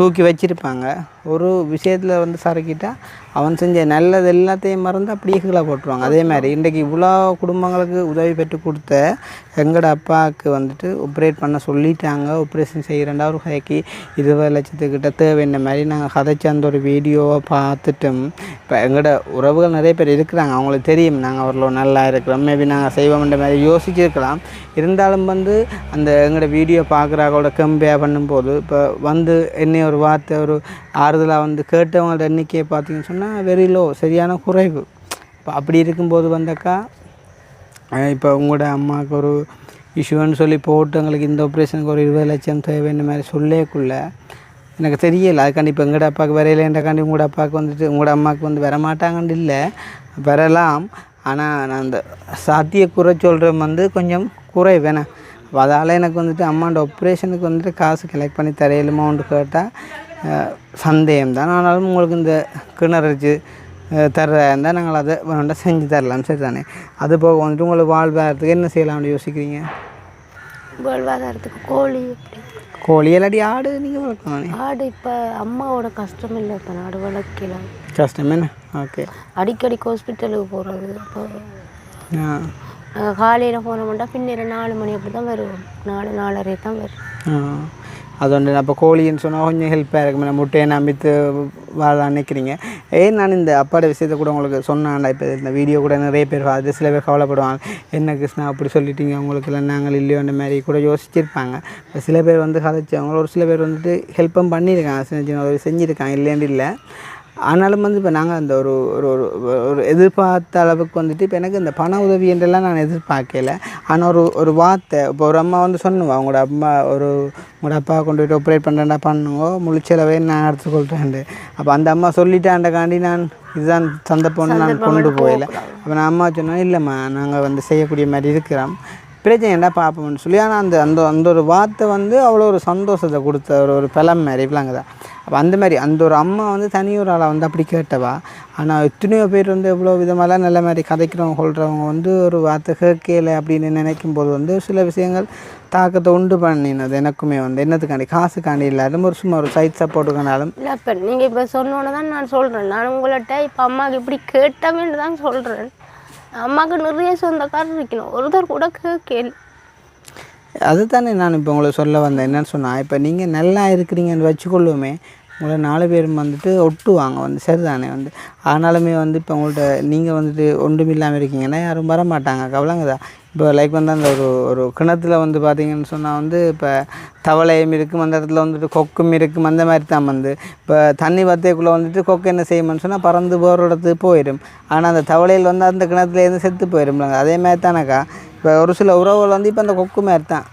தூக்கி வச்சுருப்பாங்க. ஒரு விஷயத்தில் வந்து சரக்கிட்டா அவன் செஞ்ச நல்லது எல்லாத்தையும் மறந்து அப்படியே கீழே போட்டுருவாங்க. அதே மாதிரி இன்றைக்கி இவ்வளோ குடும்பங்களுக்கு உதவி பெற்று கொடுத்த எங்களோட அப்பாவுக்கு வந்துட்டு ஆப்ரேட் பண்ண சொல்லிட்டாங்க. ஆப்ரேஷன் செய்கிறேன்டா ஒரு கைக்கு 20 லட்சத்துக்கிட்ட தேவைன்ற மாதிரி நாங்கள் கதைச்சி அந்த ஒரு வீடியோவை பார்த்துட்டும் இப்போ எங்களோட உறவுகள் நிறைய பேர் இருக்கிறாங்க. அவங்களுக்கு தெரியும் நாங்கள் அவ்வளோ நல்லா இருக்கிறோம், மேபி நாங்கள் செய்வோம்ன்ற மாதிரி யோசிச்சிருக்கலாம். இருந்தாலும் வந்து அந்த எங்களோட வீடியோ பார்க்குறாங்களோட கம்பேர் பண்ணும்போது இப்போ வந்து என்ன ஒரு வார்த்தை ஒரு ஆறுதலாக வந்து கேட்டவங்களோட எண்ணிக்கையை பார்த்தீங்கன்னு சொன்னால் வெரி லோ, சரியான குறைவு. இப்போ அப்படி இருக்கும்போது வந்தாக்கா இப்போ உங்களோட அம்மாவுக்கு ஒரு இஷ்யூன்னு சொல்லி போட்டு எங்களுக்கு இந்த ஆப்ரேஷனுக்கு ஒரு 20 லட்சம் தேவை இந்த மாதிரி சொல்லேக்குள்ள எனக்கு தெரியலை. அதுக்காண்டி இப்போ எங்களோட அப்பாவுக்கு வரையிலேன்றக்காண்டி உங்களோட அப்பாவுக்கு வந்துட்டு உங்களோட அம்மாவுக்கு வந்து வரமாட்டாங்கன்னு இல்லை, வரலாம். ஆனால் நான் அந்த சாத்தியக்குறை சொல்கிறேன் வந்து கொஞ்சம் குறை வேணாம். அதால் எனக்கு வந்துட்டு அம்மாண்ட ஆப்ரேஷனுக்கு வந்துட்டு காசு கலெக்ட் பண்ணி தரையிலுமான்னு கேட்டால் சந்தேகம் தான். ஆனாலும் உங்களுக்கு இந்த கிணறுச்சு தர்றதா நாங்கள் அதை வேண்டாம் செஞ்சு தரலாம், சரி தானே. அது போக வந்துட்டு உங்களுக்கு வாழ்வாதாரத்துக்கு என்ன செய்யலாம்னு யோசிக்கிறீங்க? வாழ்வாதாரத்துக்கு கோழி இல்லாட்டி ஆடு நீங்கள் வளர்க்கணும். ஆடு இப்போ அம்மாவோட கஷ்டம் இல்லை, இப்போ ஆடு வளர்க்கலாம் கஷ்டம் என்ன? ஓகே. அடிக்கடி ஹாஸ்பிட்டலுக்கு போகிறது. இப்போ காலையில் போனோம்னா பின்னர் 4 மணி அப்படி தான் வருவோம், 4:30 தான் வரும். அது ஒன்று. அப்போ கோழின்னு சொன்னால் கொஞ்சம் ஹெல்ப்பாக இருக்குமே, முட்டையை நம்பித்து வாழ நினைக்கிறீங்க. நான் இந்த அப்பாட விஷயத்தை கூட உங்களுக்கு சொன்னாண்டா. இப்போ இந்த வீடியோ கூட நிறைய பேர் பார்த்து சில பேர் கவலைப்படுவாங்க, என்ன கிருஷ்ணா அப்படி சொல்லிட்டீங்க, அவங்களுக்குலாம் நாங்கள் இல்லையோன்ற மாதிரி கூட யோசிச்சிருப்பாங்க. இப்போ சில பேர் வந்து கதைச்சவங்க, ஒரு சில பேர் வந்துட்டு ஹெல்ப்பும் பண்ணியிருக்காங்க, சின்ன சின்ன உதவி செஞ்சுருக்காங்க, இல்லைன்னு இல்லை. ஆனாலும் வந்து இப்போ நாங்கள் அந்த ஒரு ஒரு ஒரு எதிர்பார்த்த அளவுக்கு வந்துட்டு இப்போ எனக்கு இந்த பண உதவி என்றெல்லாம் நான் எதிர்பார்க்கல. ஆனால் ஒரு வார்த்தை இப்போ ஒரு அம்மா வந்து சொன்னுவா, உங்களோட அம்மா உங்களோட அப்பா கொண்டு போய்ட்டு ஆப்ரேட் பண்ணுறேன்டா பண்ணுவோம், முழிச்சலவே நான் எடுத்துக்கொள்கிறேன். அப்போ அந்த அம்மா சொல்லிட்டாண்டக்காண்டி நான் இதுதான் சந்தர்ப்பம்னு நான் கொண்டு போயில. அப்போ நான் அம்மா சொன்னேன், இல்லைம்மா நாங்கள் வந்து செய்யக்கூடிய மாதிரி இருக்கிறோம், பிரச்சனை என்ன பார்ப்போம்னு சொல்லி. ஆனால் அந்த அந்த அந்த ஒரு வார்த்தை வந்து அவ்வளோ ஒரு சந்தோஷத்தை கொடுத்த ஒரு பலம் மாதிரி இப்பலாங்க தான். அப்போ அந்த மாதிரி அந்த ஒரு அம்மா வந்து தனியொரு ஆளை வந்து அப்படி கேட்டவா. ஆனால் எத்தனையோ பேர் வந்து எவ்வளோ விதமாலாம் நல்ல மாதிரி கதைக்கிறவங்க கொள்கிறவங்க வந்து ஒரு வார்த்தை கேட்கலை அப்படின்னு நினைக்கும் போது வந்து சில விஷயங்கள் தாக்கத்தை உண்டு பண்ணினது எனக்குமே வந்து. என்னத்துக்காண்டி காசுக்காண்டி இல்லாத ஒரு சும்மா ஒரு சைட் சப்போர்ட்டுக்கானாலும் இல்லை. இப்போ நீங்கள் இப்போ சொன்னோன்னு தான் நான் சொல்கிறேன், நான் உங்கள்கிட்ட இப்போ அம்மாவுக்கு இப்படி கேட்டவேன்னு தான் சொல்கிறேன். அம்மாவுக்கு நிறைய சொந்தக்காரர் இருக்கணும், ஒருத்தர் கூட கேட்கல. அதுதானே நான் இப்போ உங்களை சொல்ல வந்தேன். என்னன்னு சொன்னால் இப்போ நீங்கள் நல்லா இருக்கிறீங்கன்னு வச்சுக்கொள்ளுமே, உங்களை 4 பேரும் வந்துட்டு ஒட்டுவாங்க வந்து, சரிதானே வந்து. ஆனாலுமே வந்து இப்போ உங்கள்கிட்ட நீங்கள் வந்துட்டு ஒன்றும் இல்லாமல் இருக்கீங்கன்னா யாரும் வரமாட்டாங்க, கவலைங்கதான். இப்போ லைக் வந்து அந்த ஒரு கிணத்துல வந்து பார்த்திங்கன்னு சொன்னால் வந்து இப்போ தவளையும் இருக்கும், அந்த இடத்துல வந்துட்டு கொக்கும் இருக்கும், அந்த மாதிரி தான் வந்து. இப்போ தண்ணி வத்தைக்குள்ளே வந்துட்டு கொக்கு என்ன செய்யும்னு சொன்னால் பறந்து போகிற இடத்துக்கு போயிடும். ஆனால் அந்த தவளையில் வந்து அந்த கிணத்துலேருந்து செத்து போயிடும்லாங்க. அதே மாதிரி தானக்கா இப்போ ஒரு சில உறவுகள் வந்து இப்போ அந்த கொக்கு மாதிரி தான்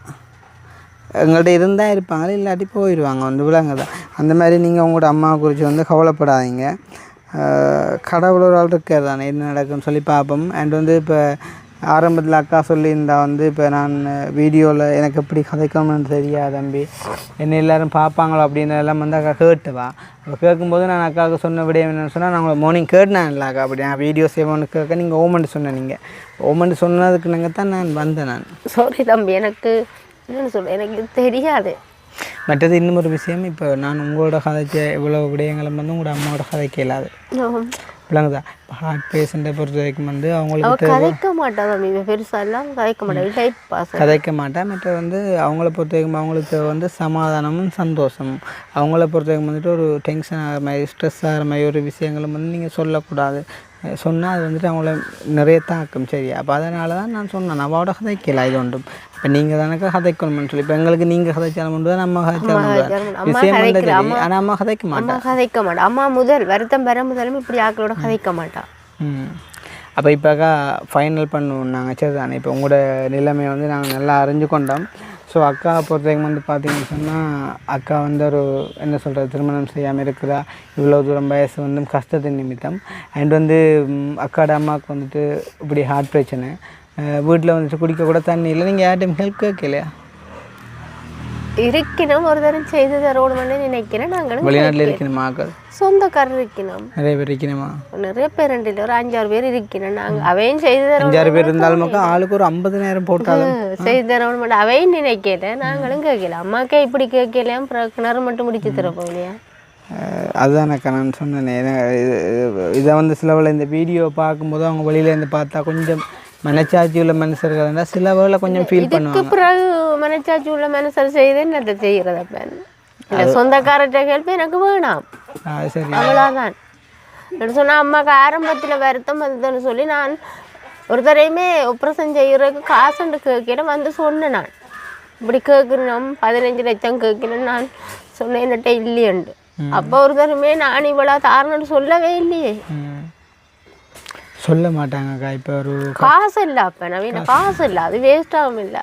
எங்கள்கிட்ட இருந்தால் இருப்பாங்க, இல்லாட்டி போயிடுவாங்க வந்து, விலங்கு தான். அந்த மாதிரி நீங்கள் உங்களோட அம்மாவை குறித்து வந்து கவலைப்படாதீங்க. கடவுள் ஒரு ஆள் இருக்கார் தானே, என்ன நடக்குன்னு சொல்லி பார்ப்போம். அண்ட் வந்து இப்போ ஆரம்பத்தில் அக்கா சொல்லியிருந்தா வந்து இப்போ நான் வீடியோவில் எனக்கு எப்படி கதைக்கணும்னு தெரியாது தம்பி, என்ன எல்லோரும் பார்ப்பாங்களோ அப்படின்னு எல்லாம் வந்து அக்கா கேட்டுவா. அப்போ கேட்கும்போது நான் அக்காவுக்கு சொன்ன விட என்னென்னு சொன்னால், நான் மார்னிங் கேட்டேன் இல்லை அக்கா அப்படி நான் வீடியோ சேவ் கேட்க நீங்கள் ஓமெண்ட்டு சொன்னேன். நீங்கள் ஓமெண்ட்டு சொன்னதுக்கு நாங்கள் தான் நான் வந்தேன். நான் சாரி தம்பி, எனக்கு என்னென்னு சொல்ல எனக்கு தெரியாது. மற்றது இன்னும் ஒரு விஷயம், இப்போ நான் உங்களோட கதைச்ச இவ்வளோ விடயங்களும் வந்து உங்களோட அம்மாவோட கதைக்க இல்லாது விளங்குதா. இப்போ ஹார்ட் பேஷண்ட்டை பொறுத்த வரைக்கும் வந்து அவங்களுக்கு கதைக்க மாட்டான் பெருசாலாம் கதைக்க மாட்டேன், கதைக்க மாட்டேன். மற்ற வந்து அவங்கள பொறுத்த வரைக்கும் அவங்களுக்கு வந்து சமாதானமும் சந்தோஷமும். அவங்கள பொறுத்த வரைக்கும் வந்துட்டு ஒரு டென்ஷன் ஆகிற மாதிரி ஸ்ட்ரெஸ் ஆகிற மாதிரி ஒரு விஷயங்களும் வந்து நீங்கள் சொல்லக்கூடாது. சொன்னால் அது வந்துட்டு அவங்கள நிறைய தாக்கும், சரியா. அப்போ அதனால தான் நான் சொன்னேன், அவளோட கதைக்கல இது ஒன்றும். இப்போ நீங்கள் தானக்கா கதைக்கணும்னு சொல்லி, இப்போ எங்களுக்கு நீங்கள் கதைச்சாலும் உண்டு, நம்ம கதைச்சாலும் விஷயம் வந்து. ஆனால் அம்மா கதைக்க மாட்டேன். அம்மா முதல் வருத்தம் பெற முதலும் இப்படி ஆக்களோட கதைக்க மாட்டான். அப்போ இப்போக்கா ஃபைனல் பண்ணுவோம் நாங்கள், சரி தானே. இப்போ உங்களோட நிலைமையை வந்து நாங்கள் நல்லா அறிஞ்சு கொண்டோம். ஸோ அக்கா பொறுத்தவரைக்கும் வந்து பார்த்திங்கன்னு சொன்னால், அக்கா வந்து ஒரு என்ன சொல்கிறது, திருமணம் செய்யாமல் இருக்கிறா, இவ்வளோ தூரம் வயசு வந்து கஷ்டத்தின் நிமித்தம். அண்ட் வந்து அக்காட அம்மாவுக்கு வந்துட்டு இப்படி ஹார்ட் பிரச்சனை, வீட்டில் வந்துட்டு குடிக்க கூட தண்ணி இல்லை. நீங்கள் யார்ட்டையும் ஹெல்ப் கேட்கலையா? இருக்கணும் ஒரு தரம் செய்து தரோணும்னு நினைக்கிறேன். நாங்களும் வெளிநாட்டில் இருக்கணுமா ஆக்கள் சொந்தக்காரர் இருக்கணும், நிறைய பேர் இருக்கணுமா? நிறைய பேர் இல்லை, ஒரு 5-6 பேர் இருக்கணும். நாங்கள் அவையும் செய்து தரோம், 5-6 பேர் இருந்தாலும் ஆளுக்கு ஒரு 50,000 போட்டாலும் செய்து தரோணும் அவையும் நினைக்கல. நாங்களும் கேட்கல, அம்மாக்கே இப்படி கேட்கலையாம், கிணறு மட்டும் முடிச்சு தரப்போம் இல்லையா? அதுதானக்கா நான் சொன்னேன். இதை வந்து சிலவில் இந்த வீடியோ பார்க்கும்போது அவங்க வெளியிலேருந்து பார்த்தா கொஞ்சம் மனச்சாட்சி உள்ள மனுஷர்கள் சில வேளை கொஞ்சம் ஃபீல் பண்ணுவாங்க. பிறகு மனச்சாட்சி உள்ள மனுஷர் செய்து என்னத்தை செய்கிறதப்ப இல்லை, சொந்தக்காரர்கிட்ட ஹெல்ப் எனக்கு வேணாம், சரி அவ்வளோதான் சொன்னால். அம்மாவுக்கு ஆரம்பத்தில் வருத்தம் வந்ததுன்னு சொல்லி நான் ஒரு தரையுமே ஆப்ரேஷன் செய்கிறதுக்கு காசுண்டு கேட்கிறேன் வந்து சொன்னேன். நான் இப்படி கேட்கணும் 15 லட்சம் கேட்கணும் நான் சொன்னேன், என்னட்ட இல்லையண்டு. அப்போ ஒரு தரமே நான் இவ்வளோ தாரணும்னு சொல்லவே இல்லையே, சொல்ல மாட்டாங்கக்கா. இப்போ ஒரு காசு இல்லை, அப்போ நவீன காசு இல்லை, அது வேஸ்ட்டாகவும் இல்லை.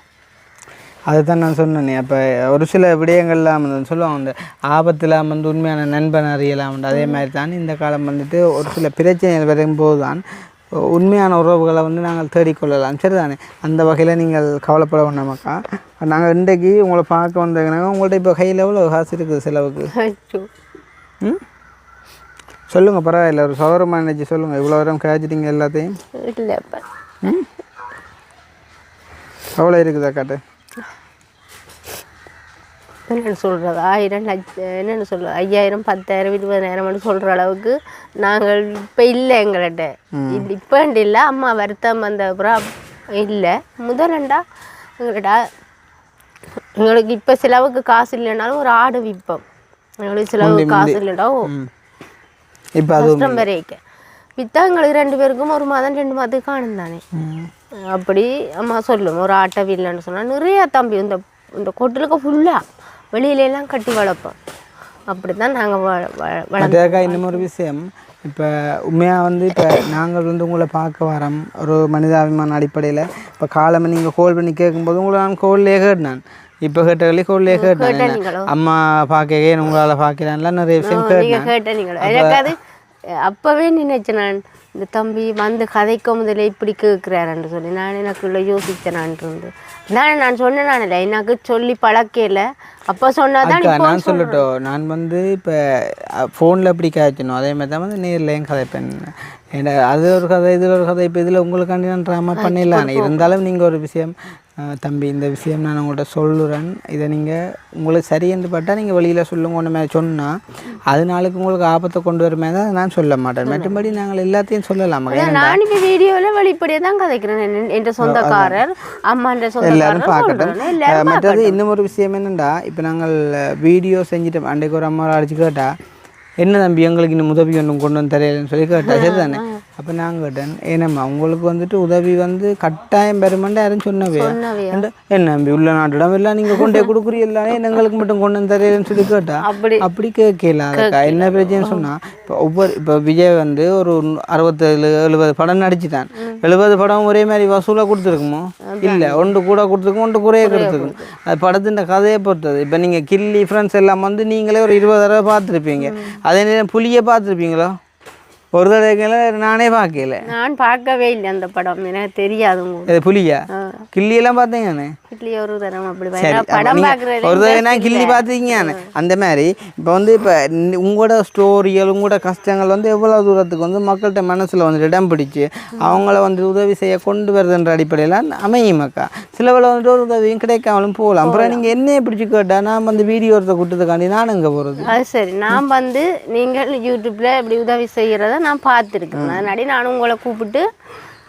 அதுதான் நான் சொன்னேன். அப்போ ஒரு சில விடயங்கள்லாம் வந்து சொல்லுவாங்க, அந்த ஆபத்தில் வந்து உண்மையான நண்பன் அறியலாம். அதே மாதிரி தான் இந்த காலம் வந்துட்டு ஒரு சில பிரச்சனைகள் வரும்போது தான் உண்மையான உறவுகளை வந்து நாங்கள் தேடிக்கொள்ளலாம். சரிதானே? அந்த வகையில் நீங்கள் கவலைப்பட வேண்டாமாக்கா. நாங்கள் இன்றைக்கு உங்களை பார்க்க வந்ததுனாங்க. உங்கள்கிட்ட இப்போ கையில் எவ்வளோ காசு இருக்குது செலவுக்கு? சொல்லுங்கள், பரவாயில்ல, ஒரு சௌரமாக நினச்சி சொல்லுங்கள். இவ்வளோ வரம் கேச்சிட்டிங்க எல்லாத்தையும்? இல்லை, எவ்வளோ இருக்குதா காட்டு? என்னென்னு சொல்கிறது, 1000 லட்சம் என்னென்னு சொல்கிறது, 5000 10,000 20,000 சொல்கிற அளவுக்கு நாங்கள் இப்போ இல்லை எங்கள்கிட்ட. இப்போ இல்லை, அம்மா வருத்தம் வந்த அப்புறம் இல்லை. முதலண்டா எங்களுக்கு இப்போ செலவுக்கு காசு இல்லைனாலும் ஒரு ஆடு விற்போம். எங்களுக்கு செலவுக்கு காசு இல்லைடா இப்போ கஷ்டம் வரைக்க விற்றா எங்களுக்கு 2 பேருக்கும் ஒரு மாதம் 2 மாதத்துக்கு காணும் தானே. அப்படி அம்மா சொல்லும், ஒரு ஆட்டை இல்லைன்னு சொன்னால் நிறையா தம்பி இந்த கொட்டிலுக்கு ஃபுல்லாக வெளியிலெல்லாம் கட்டி வளர்ப்போம். அப்படி தான் நாங்கள் வளர்க்க. இன்னும் ஒரு விஷயம், இப்போ உண்மையாக வந்து இப்போ நாங்கள் வந்து உங்களை பார்க்க வரோம் ஒரு மனிதாபிமான அடிப்படையில். இப்போ காலமாக நீங்கள் கால் பண்ணி கேட்கும்போது உங்களை நான் கோல்லே கேட்டேன். இப்போ கேட்டகளே கோல்லே கேட்டேன். அம்மா பார்க்க உங்களால் பார்க்கிறான்லாம் நிறைய விஷயம் கேட்டேன். எனக்கு அது அப்போவே நினைச்சேன், நான் இந்த தம்பி வந்து கதைக்க முதல்ல இப்படி கேட்குறாருன்னு சொல்லி நான் எனக்குள்ள யோசித்தேனான் இருந்து நான் சொன்னேன். நான் இல்லை எனக்கு சொல்லி பழக்கல, அப்போ சொன்னாதான் நான் சொல்லட்டும். நான் வந்து இப்போ ஃபோனில் எப்படி காய்ச்சணும் அதே மாதிரி தான் வந்து நேர்லையும் கதைப்பேன். ஏன்னா அது ஒரு கதை, இதில் ஒரு கதை. இப்போ இதில் உங்களுக்காண்டி நான் ட்ராமா பண்ணிடலாம். இருந்தாலும் நீங்கள் ஒரு விஷயம், தம்பி இந்த விஷயம் நான் உங்கள்கிட்ட சொல்லுறேன், இதை நீங்கள் உங்களுக்கு சரி என்று பட்டால் நீங்கள் வெளியில் சொல்லுங்க. ஒன்று மாதிரி சொன்னால் அது நாளுக்கு உங்களுக்கு ஆபத்தை கொண்டு வருமே தான் நான் சொல்ல மாட்டேன். மற்றபடி நாங்கள் எல்லாத்தையும் சொல்லலாம். நான் இப்போ வீடியோவில் வெளிப்படையாக தான் கதைக்கிறேன். என் சொந்தக்காரர் அம்மான்ற எல்லாரும் பார்க்கட்டும். மற்றது இன்னும் ஒரு விஷயம் என்னென்னா, இப்போ நாங்கள் வீடியோ செஞ்சுட்டோம். அன்றைக்கு ஒரு அம்மா அடிச்சு கேட்டால், என்ன தம்பி எங்களுக்கு இன்னும் உதவி ஒன்றும் கொண்டு வந்து தரையிலன்னு சொல்லி கேட்டா. சரி தானே? அப்போ நான் கேட்டேன், ஏனம்மா உங்களுக்கு வந்துட்டு உதவி வந்து கட்டாயம் பெருமாண்டா யாரும் சொன்னவே என்ன தம்பி உள்ள நாட்டிடம் எல்லாம் நீங்கள் கொண்டே கொடுக்குறீங்களானே எங்களுக்கு மட்டும் கொண்டு வந்து தரையிலன்னு சொல்லி கேட்டா. அப்படி கேட்கல. அதுக்கா என்ன பிரச்சனை சொன்னால், இப்போ விஜய் வந்து ஒரு 67-70 படம் நடிச்சுட்டான். 70 படம் ஒரே மாதிரி வசூலாக கொடுத்துருக்குமோ? இல்லை, ஒன்று கூட கொடுத்துருக்கும், ஒன்று குறைய கொடுத்துருக்கும். அது படத்தின் கதையை பொறுத்தது. இப்போ நீங்கள் கில்லி ஃப்ரெண்ட்ஸ் எல்லாம் வந்து நீங்களே ஒரு 20 தடவை பார்த்துருப்பீங்க. அதே நேரம் புலியை பார்த்துருப்பீங்களோ? ஒரு தடவை நானே பார்க்கல. நான் பார்க்கவே இல்லை அந்த படம், எனக்கு தெரியாது. புலியா கில்லியெல்லாம் பார்த்தீங்கண்ணே? கில்லி ஒரு தரம் அப்படி படம் பார்க்குறது ஒரு தடவை நான் கில்லி பார்த்துருக்கீங்கண்ணே. அந்த மாதிரி இப்போ வந்து இப்போ உங்களோட ஸ்டோரிகள் உங்களோட கஷ்டங்கள் வந்து எவ்வளோ தூரத்துக்கு வந்து மக்கள்கிட்ட மனசில் வந்து இடம் பிடிச்சி அவங்கள வந்து உதவி செய்ய கொண்டு வருதுன்ற அடிப்படையில் அமையுமாக்கா. சிலவில் வந்துட்டு ஒரு உதவியும் கிடைக்காமலும் போகலாம். அப்புறம் நீங்கள் என்னையை பிடிச்சி கேட்டால் நான் வந்து வீடியோ எடுத்து கொடுத்ததுக்காண்டி நான் இங்கே போகிறது. அது சரி, நான் வந்து நீங்கள் யூடியூப்பில் இப்படி உதவி செய்கிறத நான் பார்த்துருக்கேன். அதனாடி நானும் உங்களை கூப்பிட்டு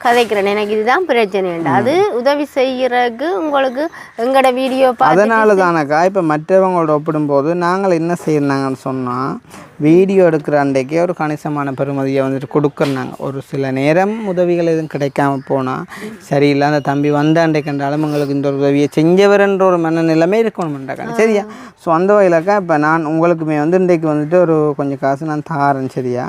கதைக்கிறேன். எனக்கு இதுதான் பிரச்சனை உண்டு. அது உதவி செய்கிறதுக்கு உங்களுக்கு எங்களோட வீடியோ அதனால தானக்கா இப்போ மற்றவங்களோட ஒப்பிடும்போது நாங்கள் என்ன செய்யறாங்கன்னு சொன்னால், வீடியோ எடுக்கிற அன்றைக்கே ஒரு கணிசமான பெருமதியை வந்துட்டு கொடுக்குறாங்க. ஒரு சில நேரம் உதவிகள் எதுவும் கிடைக்காம போனால் சரியில்லை, அந்த தம்பி வந்த அன்றைக்குன்றாலும் உங்களுக்கு இந்த ஒரு உதவியை செஞ்சவர்ன்ற ஒரு மனநிலைமை இருக்கணும்ன்றாக்கா. சரியா? ஸோ அந்த வகையிலக்கா இப்போ நான் உங்களுக்குமே வந்து இன்றைக்கு வந்துட்டு ஒரு கொஞ்சம் காசு நான் தாரேன். சரியா?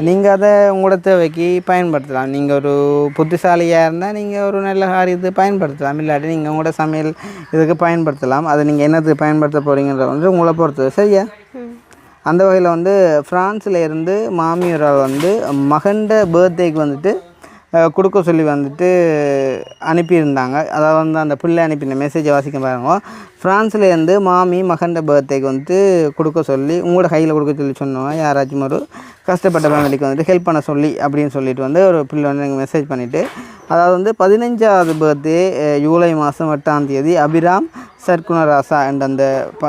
நீங்கள் அதை உங்களோட தேவைக்கு பயன்படுத்தலாம். நீங்கள் ஒரு புத்திசாலியாக இருந்தால் நீங்கள் ஒரு நல்ல காரியத்துக்கு பயன்படுத்தலாம். இல்லாட்டி நீங்கள் உங்களோட சமையல் இதுக்கு பயன்படுத்தலாம். அதை நீங்கள் என்னத்துக்கு பயன்படுத்த போகிறீங்கன்ற வந்து உங்களை பொறுத்தது. சரியா? அந்த வகையில் வந்து ஃப்ரான்ஸில் இருந்து மாமியாரால் வந்து மகண்ட பர்த்டேக்கு வந்துட்டு கொடுக்க சொல்லி வந்துட்டு அனுப்பியிருந்தாங்க. அதாவது வந்து அந்த பிள்ளை அனுப்பின மெசேஜை வாசிக்க பாருங்க. ஃப்ரான்ஸ்லேருந்து மாமி மகண்ட பர்த்டேக்கு வந்துட்டு கொடுக்க சொல்லி உங்களோட கையில் கொடுக்க சொல்லி சொன்னோம். யாராச்சும் ஒரு கஷ்டப்பட்ட ஃபேமிலிக்கு வந்துட்டு ஹெல்ப் பண்ண சொல்லி அப்படின்னு சொல்லிட்டு வந்து ஒரு பிள்ளை வந்து எனக்கு மெசேஜ் பண்ணிவிட்டு, அதாவது வந்து 15வது பர்த்டே ஜூலை மாதம் 8ஆம் தேதி அபிராம் சர்க்குணராசா என்ற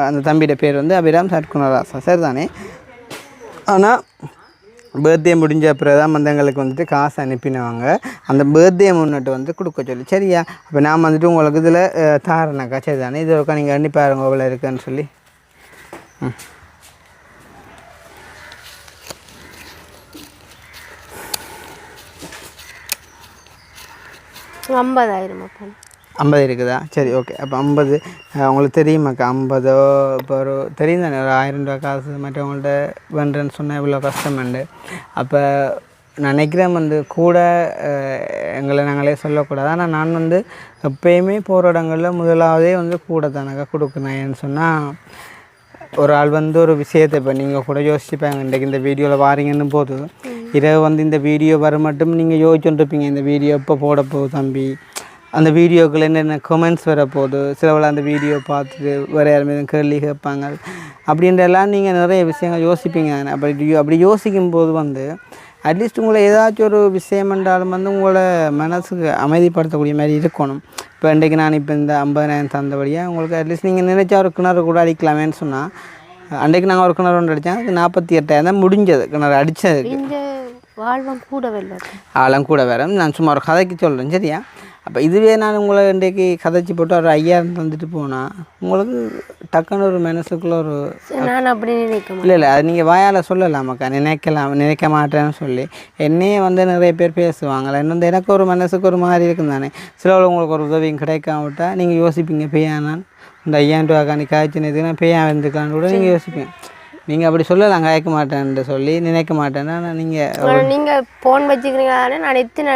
அந்த தம்பியோட பேர் வந்து அபிராம் சர்க்குணராசா. சரி தானே? ஆனால் பர்த்டே முடிஞ்ச அப்புறம் தான் வந்து எங்களுக்கு வந்துட்டு காசு அனுப்பினவங்க அந்த பர்த்டே முன்னிட்டு வந்து கொடுக்க சொல்லி. சரியா? அப்போ நான் வந்துட்டு உங்களுக்கு இதில் தாரேனாக்கா. சரி தானே? இது ஒருக்கா நீங்கள் கண்டிப்பாக பாருங்க எவ்வளோ இருக்குன்னு சொல்லி. 50 இருக்குதா? சரி, ஓகே. அப்போ 50 உங்களுக்கு தெரியுமாக்கா? 50 இப்போ ஒரு தெரியும் தானே, ஒரு 1000 ரூபா காசு மற்றவங்கள்ட்ட பண்ணுறேன்னு சொன்னால் இவ்வளோ கஷ்டமண்டு. அப்போ நான் நினைக்கிறேன் வந்து கூட எங்களை நாங்களே சொல்லக்கூடாது. ஆனால் நான் வந்து எப்பயுமே போகிற இடங்களில் முதலாவதே வந்து கூட தானக்கா கொடுக்கணும். ஏன்னு சொன்னால் ஒரு ஆள் வந்து ஒரு விஷயத்தை இப்போ நீங்கள் கூட யோசிச்சுப்பாங்க. இன்றைக்கு இந்த வீடியோவில் வாரீங்கன்னு போது இரவு வந்து இந்த வீடியோ வர மட்டும் நீங்கள் யோசிச்சுட்டுருப்பீங்க, இந்த வீடியோ எப்போ போட போகுது தம்பி, அந்த வீடியோக்குள்ள என்னென்ன கமெண்ட்ஸ் வரப்போகுது, சிலவளை அந்த வீடியோ பார்த்துட்டு வேறு யாருமே கேள்வி கேட்பாங்க அப்படின்றலாம் நீங்கள் நிறைய விஷயங்கள் யோசிப்பீங்க. அப்படி யோசிக்கும்போது வந்து அட்லீஸ்ட் உங்களை ஏதாச்சும் ஒரு விஷயம் என்றாலும் வந்து உங்களை மனசுக்கு அமைதிப்படுத்தக்கூடிய மாதிரி இருக்கணும். இப்போ இன்றைக்கு நான் இப்போ இந்த 50,000 தந்தபடியாக உங்களுக்கு அட்லீஸ்ட் நீங்கள் நினைச்சா ஒரு கிணறு கூட அடிக்கலாமேன்னு சொன்னால், அன்றைக்கு நாங்கள் ஒரு கிணறு ஒன்று அடித்தோம், அதுக்கு 48,000 தான் முடிஞ்சது கிணறு அடித்ததுக்கு. ஆழம் கூட வேறு நான் சும்மா ஒரு கதைக்கு சொல்கிறேன். சரியா? அப்போ இதுவே நான் உங்களை இன்றைக்கு கதைச்சி போட்டு ஒரு 5000 தந்துட்டு போனால் உங்களுக்கு டக்குன்னு ஒரு மனசுக்குள்ளே ஒரு நான் அப்படி நினைக்க இல்லை அது நீங்கள் வாயால் சொல்லலாமாக்கா, நினைக்க மாட்டேன்னு சொல்லி என்னையே வந்து நிறைய பேர் பேசுவாங்களே. இன்னும் எனக்கு ஒரு மனசுக்கு ஒரு மாதிரி இருக்கும் தானே. சில உங்களுக்கு ஒரு உதவியும் கிடைக்காம விட்டால் நீங்கள் யோசிப்பீங்க, பேயானான் இந்த 5000 ரூபா காணி காய்ச்சினதுக்கு நான் பேயா இருந்துக்கலான்னு கூட நீங்கள் யோசிப்பீங்க. நீங்கள் அப்படி சொல்லலாம், கேட்க மாட்டேன்னு சொல்லி நினைக்க மாட்டேன்னா நீங்கள் ஃபோன் வச்சுக்கிறீங்க. நான் எத்தனை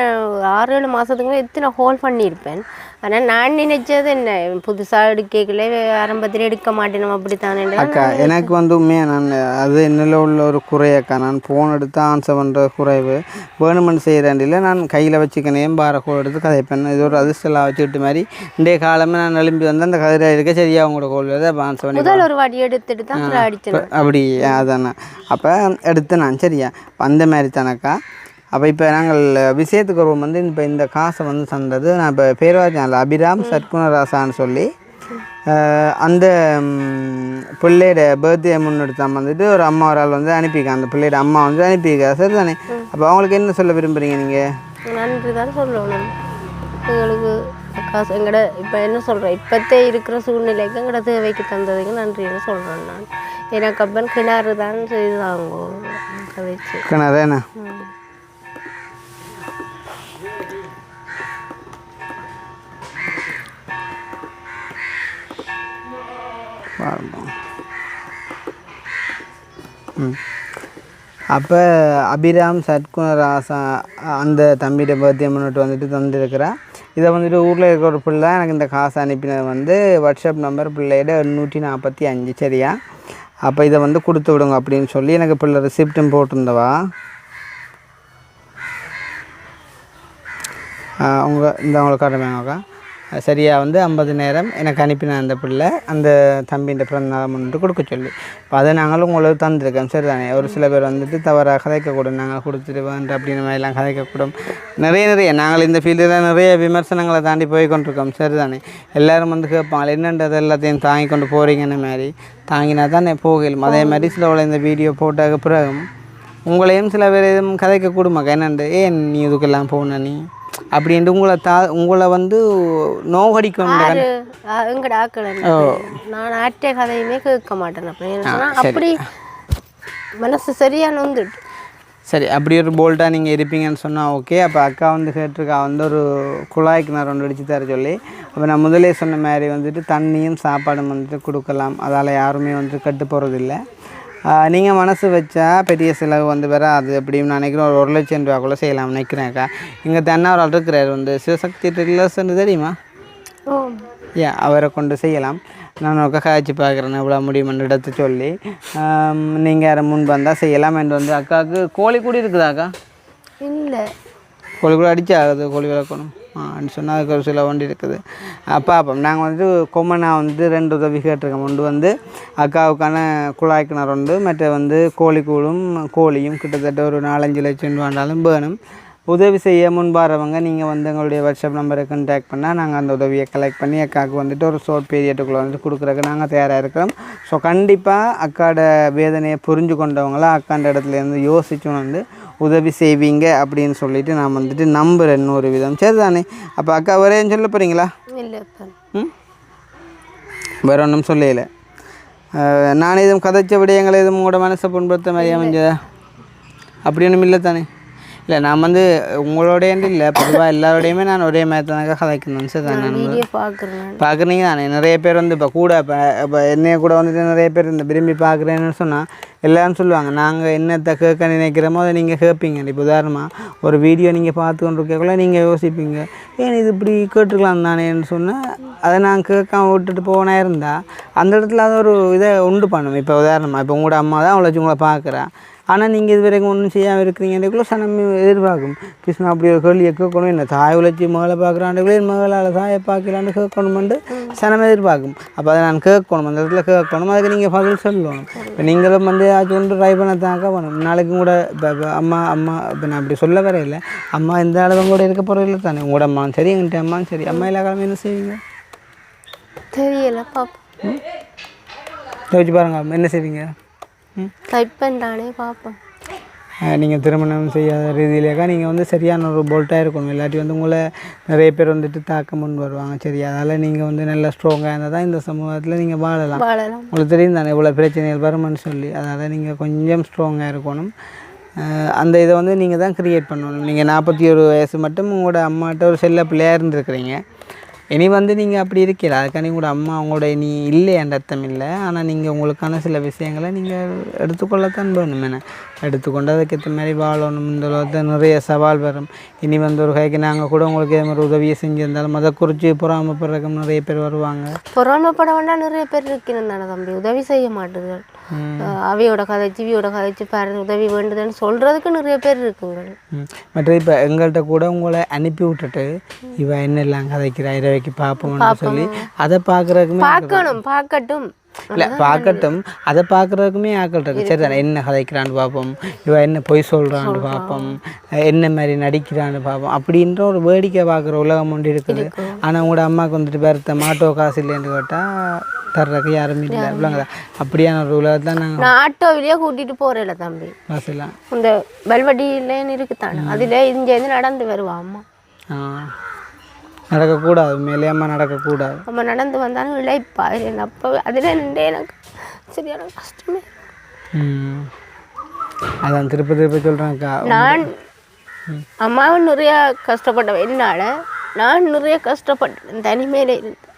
6-7 மாதத்துக்கு எத்தனை ஹோல்ட் பண்ணியிருப்பேன். ஆனால் நான் நினைச்சது என்ன புதுசாக எடுக்கல, ஆரம்பத்தில் எடுக்க மாட்டேன் அப்படி தானே அக்கா. எனக்கு வந்து உண்மையாக நான் அது என்னில் உள்ள ஒரு குறையக்கா. நான் ஃபோன் எடுத்து ஆன்சர் பண்ணுற குறைவு வேணுமெண்ட் செய்கிறேன்டில் நான் கையில் வச்சுக்கணையும் பாரக்கோள் எடுத்து கதைப்பேன். இது ஒரு அதிர்ஷ்டலாம் வச்சுக்கிட்டு மாதிரி இன்றைய காலமே நான் எழும்பி வந்து அந்த கதிரை இருக்க சரியாக அவங்களோட கோல் தான் ஆன்சர் பண்ணி முதல் ஒரு வாட்டி எடுத்துட்டு தான் அடிச்சேன். அப்படி அதானே. அப்போ எடுத்து நான் சரியா அந்த மாதிரி தானக்கா. அப்போ இப்போ நாங்கள் விஷயத்துக்கு வருவோம் வந்து இப்போ இந்த காசை வந்து தந்தது நான் இப்போ பேர்வாச்சினால அபிராம் சர்க்குணராசான்னு சொல்லி அந்த பிள்ளையோட பர்த்டே முன்னெடுத்தாமல் வந்துட்டு ஒரு அம்மா ஒரு ஆள் வந்து அனுப்பியிருக்கேன். அந்த பிள்ளையோட அம்மா வந்து அனுப்பியிருக்கா. சரி தானே? அப்போ அவங்களுக்கு என்ன சொல்ல விரும்புகிறீங்க நீங்கள்? நன்றி தான் சொல்லணும் எங்களுக்கு காசு. எங்கட இப்போ என்ன சொல்கிறேன், இப்போத்தே இருக்கிற சூழ்நிலைக்கு எங்கட தேவைக்கு தந்ததுக்கு நன்றின்னு சொல்கிறேன் நான். எனக்கு அப்பன் கிணறு தான் செய்தாங்க கதைச்சு. கிணறு என்ன? அப்போ அபிராம் சர்க்குணராசா அந்த தம்பியோட பர்த்டே முன்னிட்டு வந்துட்டு தந்துருக்கிறா. இதை வந்துட்டு ஊரில் இருக்கிற ஒரு பிள்ளை எனக்கு இந்த காசு அனுப்பினது வந்து வாட்ஸ்அப் நம்பர் பிள்ளையோட 845. சரியா? அப்போ இதை வந்து கொடுத்து விடுங்க அப்படின்னு சொல்லி எனக்கு பிள்ளை ரிசிப்டும் போட்டிருந்தவா. அவங்களுக்கு காட்டுவாங்கக்கா. சரியாக வந்து 50,000 எனக்கு அனுப்பின அந்த பிள்ளை அந்த தம்பின்ற பிறந்தநாள் முன்னிட்டு கொடுக்க சொல்லி. இப்போ அதை நாங்களும் உங்களுக்கு தந்துருக்கோம். சரி தானே? ஒரு சில பேர் வந்துட்டு தவறாக கதைக்கக்கூடும், நாங்கள் கொடுத்துட்டு வேண்ட அப்படின்னு மாதிரிலாம் கதைக்கக்கூடும். நிறைய நாங்கள் இந்த ஃபீல்டில் நிறைய விமர்சனங்களை தாண்டி போய் கொண்டிருக்கோம். சரி தானே? எல்லோரும் வந்து கேட்பாங்க என்னன்றது எல்லாத்தையும் தாங்கி கொண்டு போகிறீங்கன்னு மாதிரி. தாங்கினா தானே போகலும். அதே மாதிரி சில இந்த வீடியோ போட்டாக்க பிறகும் உங்களையும் சில பேர் எதுவும் கதைக்கக்கூடுமாக்கா. என்னண்டு ஏன் நீ இதுக்கெல்லாம் போன நீ அப்படின்ட்டு உங்களை வந்து நோகடிக்கணும். எங்கட ஆக்கள் நான் ஆட்டே கதையுமே கேட்க மாட்டேன். அப்படி மனசு சரியான வந்துட்டு சரி அப்படி ஒரு போல்ட்டாக நீங்கள் இருப்பீங்கன்னு சொன்னால் ஓகே. அப்போ அக்கா வந்து கேட்டிருக்கா வந்து ஒரு குழாய் கிணறு ஒன்று அடித்து தர சொல்லி. அப்போ நான் முதலே சொன்ன மாதிரி வந்துட்டு தண்ணியும் சாப்பாடும் வந்துட்டு கொடுக்கலாம். அதால் யாருமே வந்துட்டு கட்டு போகிறதில்லை. நீங்கள் மனசு வச்சா பெரிய செலவு வந்து வராது அப்படின்னு நினைக்கிறேன். ஒரு 1,00,000 ரூபாக்குள்ளே செய்யலாம் நினைக்கிறேன்க்கா. இங்கே தென்னார் இருக்கிறார் வந்து சிவசக்தி ட்ரில்லர்ஸ்ன்னு தெரியுமா? அவரை கொண்டு செய்யலாம். நான் ஒரு காய்ச்சி பார்க்குறேன் எவ்வளோ முடியுமென்று எடுத்து சொல்லி நீங்கள் யாரை முன் வந்தால் செய்யலாம் என்று வந்து அக்காவுக்கு கோழி கூடி இருக்குதாக்கா? இல்லை கோழி கூட அடிச்சா ஆகுது கோழி வளர்க்கணும் சொன்னால் அதுக்கு ஒரு சில வண்டி இருக்குது பார்ப்போம். நாங்கள் வந்து கொம்மனாக வந்து 2 உதவி கேட்டிருக்கோம். ஒன்று வந்து அக்காவுக்கான குழாய் கிணறு உண்டு, மற்ற வந்து கோழிக்கூடும் கோழியும் கிட்டத்தட்ட ஒரு 4-5 லட்சம் வேண்டாலும் வேணும். உதவி செய்ய முன்பாரவங்க நீங்கள் வந்து எங்களுடைய வாட்ஸ்அப் நம்பரை கான்டாக்ட் பண்ணால் நாங்கள் அந்த உதவியை கலெக்ட் பண்ணி அக்காவுக்கு வந்துட்டு ஒரு ஷார்ட் பீரியட்டுக்குள்ளே வந்துட்டு கொடுக்குறதுக்கு நாங்கள் தயாராக இருக்கிறோம். ஸோ கண்டிப்பாக அக்காவோட வேதனையை புரிஞ்சு கொண்டவங்களாம் அக்காண்ட இடத்துலேருந்து யோசிச்சு வந்து உதவி செய்வீங்க அப்படின்னு சொல்லிட்டு நான் வந்துட்டு நம்புகிறேன். இன்னொரு விதம் சரி தானே? அப்போ அக்கா வரேன்னு சொல்ல போகிறீங்களா? வேற ஒன்றும் சொல்லலை. நான் எதுவும் கதைச்ச விடயங்களை எதுவும் உங்களோட மனசை புண்படுத்த மாதிரி அமைஞ்சதா அப்படி ஒன்றும் இல்லை தானே? இல்லை நான் வந்து உங்களோடையண்டு இல்லை, பொதுவாக எல்லாரோடையுமே நான் ஒரே மாதிரி தானே கதைக்கணும். சரி தானே? பார்க்குறீங்க தானே? நிறைய பேர் வந்து இப்போ கூட இப்போ என்னைய கூட வந்துட்டு நிறைய பேர் இந்த விரும்பி பார்க்குறேன்னு சொன்னால் எல்லோரும் சொல்லுவாங்க நாங்கள் என்னத்தை கேட்க நினைக்கிறோமோ அதை நீங்கள் கேட்பீங்க. இப்போ உதாரணமாக ஒரு வீடியோ நீங்கள் பார்த்து கொண்டு இருக்கக்குள்ள நீங்கள் யோசிப்பீங்க ஏன் இது இப்படி கேட்டுருக்கலாம் தானேன்னு சொன்னால் அதை நான் கேட்காம விட்டுட்டு போனா இருந்தால் அந்த இடத்துல அதை ஒரு இதை உண்டு பண்ணணும். இப்போ உதாரணமாக இப்போ உங்களோட அம்மா தான் அவளை வச்சு உங்களை பார்க்குறா, ஆனால் நீங்கள் இது வரைக்கும் ஒன்றும் செய்யாமல் இருக்கிறீங்கன்றக்குள்ள சனம் எதிர்பார்க்கும். கிருஷ்ணா அப்படி ஒரு கேள்வியை கேட்கணும், என்ன தாய் உழைச்சி மகளை பார்க்குறாண்டுக்குள்ளே மகளால் தாயை பார்க்கலான்னு கேட்கணுமெண்டு சனம் எதிர்பார்க்கும். அப்போ அதை நான் கேட்கணும், அந்த இடத்துல கேட்கணும், அதுக்கு நீங்கள் பதில் சொல்லணும். இப்போ நீங்களும் வந்து அது ஒன்று ட்ரை பண்ண தாங்க வேணும். நாளைக்கும் கூட இப்போ அம்மா இப்போ நான் அப்படி சொல்ல வர இல்லை, அம்மா இந்த அளவு கூட இருக்க போகிற இல்லை தானே? உங்களோட அம்மாவும் சரி எங்கிட்ட அம்மாவும் சரி, அம்மா எல்லா காலமும் என்ன செய்வீங்க தெரியல பாப்போம். யோசிச்சு பாருங்க என்ன செய்வீங்க? கைப்பண்டானே பார்ப்போம். நீங்கள் திருமணம் செய்யாத ரீதியிலேக்கா நீங்கள் வந்து சரியான ஒரு போல்ட்டாக இருக்கணும். இல்லாட்டி வந்து உங்களை நிறைய பேர் வந்துட்டு தாக்க முன் வருவாங்க. சரி, அதனால் நீங்கள் வந்து நல்லா ஸ்ட்ராங்காக இருந்தால் தான் இந்த சமூகத்தில் நீங்கள் வாழலாம். உங்களுக்கு தெரியும் தானே இவ்வளோ பிரச்சனைகள் வருமானு சொல்லி. அதனால் நீங்கள் கொஞ்சம் ஸ்ட்ராங்காக இருக்கணும். அந்த இதை வந்து நீங்கள் தான் க்ரியேட் பண்ணணும். நீங்கள் 41 வயசு மட்டும் உங்களோட அம்மாட்ட ஒரு செல்ல பிள்ளையாக இருந்துருக்குறீங்க. இனி வந்து நீங்கள் அப்படி இருக்கல, அதுக்காண்டி கூட அம்மா அவங்களோட இனி இல்லை என்ற அர்த்தம் இல்லை. ஆனால் நீங்கள் உங்களுக்கான சில விஷயங்களை நீங்கள் எடுத்துக்கொள்ளத்தான் வேணும். என்ன எடுத்துக்கொண்டு அதுக்கேற்ற மாதிரி வாழணும். இந்த உலகத்தில் நிறைய சவால் வரும். இனி வந்து ஒரு கைக்கு நாங்கள் கூட உங்களுக்கு இதே மாதிரி உதவியை செஞ்சிருந்தாலும் அதை குறித்து பொறாமப்படுறதுக்கு நிறைய பேர் வருவாங்க. பொறாமப்பட வேண்டாம் நிறைய பேர் இருக்கணும் தானே தம்பி, உதவி செய்ய மாட்டேங்குது. அவையோட கதைச்சு பாருங்க உதவி வேண்டுதுன்னு சொல்கிறதுக்கு நிறைய பேர் இருக்குங்க. மற்ற இப்போ எங்கள்கிட்ட கூட உங்களை அனுப்பி விட்டுட்டு இவ என்னெல்லாம் கதைக்கிறா இரவைக்கு பார்ப்போம்னு சொல்லி அதை பார்க்குறதுக்குமே பார்க்கட்டும் இல்லை பார்க்கட்டும், அதை பார்க்குறதுக்குமே ஆக்கள் இருக்குது. சரி தானே? என்ன கதைக்கிறான்னு பார்ப்போம், இவ என்ன பொய் சொல்கிறான்னு பார்ப்போம், என்ன மாதிரி நடிக்கிறான்னு பார்ப்போம். அப்படின்ற ஒரு வேடிக்கை பார்க்குற உலகம் ஒன்று இருக்குது. ஆனால் உங்களோட அம்மாவுக்கு வந்துட்டு பேர்த்த மாட்டோ காசு இல்லைன்னு கேட்டால் தர்றதுக்கு யாரும் இல்லை. இவ்வளோங்களா? அப்படியான ஒரு உலகத்தில் நான் ஆட்டோவிலேயே கூட்டிகிட்டு போகிறேன் தம்பி. காசுலாம் இந்த பல்வடியிலேன்னு இருக்குதானே, அதில் இங்கேருந்து நடந்து வருவா அம்மா. நடக்கக்கூடாது, மேலே அம்மா நடக்கக்கூடாது. நம்ம நடந்து வந்தாலும் இழைப்பா. அப்போ அதில் நின்று எனக்கு சரியான கஷ்டமே. அதான் திருப்ப சொல்கிறேன்க்கா, நான் அம்மாவை நிறைய கஷ்டப்பட்டேன். என்னால் நான் நிறைய கஷ்டப்பட்டேன், தனிமையில இருந்தேன்.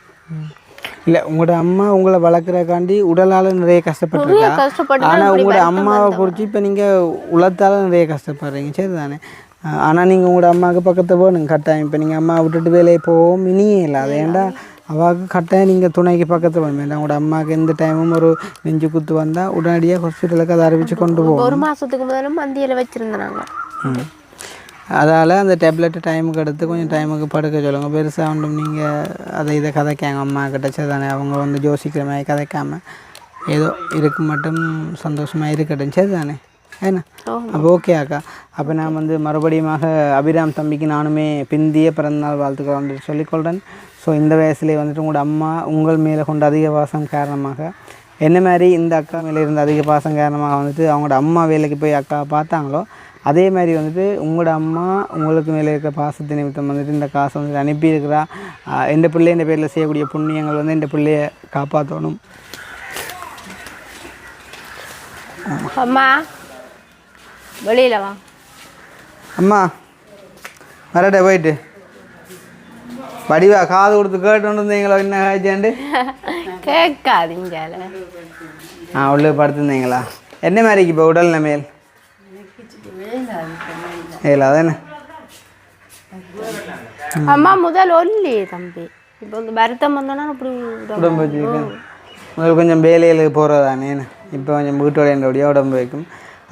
இல்லை உங்களோட அம்மா உங்களை வளர்க்குறக்காண்டி உடலால் நிறைய கஷ்டப்பட்டுருக்கா. ஆனால் உங்களோட அம்மாவை குறித்து இப்போ நீங்கள் உலகத்தால் நிறைய கஷ்டப்படுறீங்க. சரி தானே? ஆனால் நீங்கள் உங்களோட அம்மாவுக்கு பக்கத்தை போகணுங்க கட்டாயம். இப்போ நீங்கள் அம்மா விட்டுட்டு வேலையை போவோம் இனியே இல்லை. அது ஏன்டா அவாவுக்கு கட்டாயம் நீங்கள் துணைக்கு பக்கத்தில் போகணும். ஏன்னா உங்களோட அம்மாவுக்கு எந்த டைமும் ஒரு நெஞ்சு குத்து வந்தால் உடனடியாக ஹாஸ்பிட்டலுக்கு அதை அறிவித்து கொண்டு போவோம். 1 மாதத்துக்கு முதலும் மந்தியில் வச்சுருந்தாங்க. அதால் அந்த டேப்லெட்டு டைமுக்கு எடுத்து கொஞ்சம் டைமுக்கு படுக்க சொல்லுங்கள். பெருசாக ஒன்றும் நீங்கள் அதை இதை கதைக்காங்க அம்மா கிட்ட. சரி தானே? அவங்க வந்து யோசிக்கிற மாதிரி கதைக்காமல் ஏதோ இருக்கு மட்டும் சந்தோஷமாக இருக்கட்டும். சரி தானே? ஏன்னா அப்போ ஓகே அக்கா. அப்போ நான் வந்து மறுபடியுமாக அபிராம் தம்பிக்கு நானுமே பிந்திய பிறந்தநாள் வாழ்த்துக்கள் வந்துட்டு சொல்லிக்கொள்கிறேன். ஸோ இந்த வயசுலேயே வந்துட்டு உங்களோட அம்மா உங்கள் மேலே கொண்ட அதிக பாசம் காரணமாக என்ன மாதிரி இந்த அக்கா மேலே இருந்த அதிக பாசம் காரணமாக வந்துட்டு அவங்களோட அம்மா வேலைக்கு போய் அக்கா பார்த்தாங்களோ அதே மாதிரி வந்துட்டு உங்களோட அம்மா உங்களுக்கு மேலே இருக்க பாசத்தை நிமித்தம் வந்துட்டு இந்த காசை வந்துட்டு அனுப்பியிருக்கிறா. எந்த பிள்ளை இந்த பேரில் செய்யக்கூடிய புண்ணியங்கள் வந்து இந்த பிள்ளையை காப்பாற்றணும். அம்மா வெளியில் வா. அம்மா வரட்ட போயிட்டு வடிவா காது கொடுத்து கேட்டு இருந்தீங்களோ என்ன காய்ச்சாண்டு கேட்காதீங்க. உள்ளே படுத்துருந்தீங்களா? என்ன மாதிரிக்கு இப்போ உடல் நிலைமையில் இல்லை அதானே? அம்மா முதல் ஒல்லி தம்பி, இப்போ இந்த வருத்தம் வந்தோன்னா அப்படி உடம்பு வச்சுருக்கேன். முதல் கொஞ்சம் வேலைகளுக்கு போகிறதானே, இப்போ கொஞ்சம் வீட்டோட என்னோடைய உடம்பு வைக்கும்.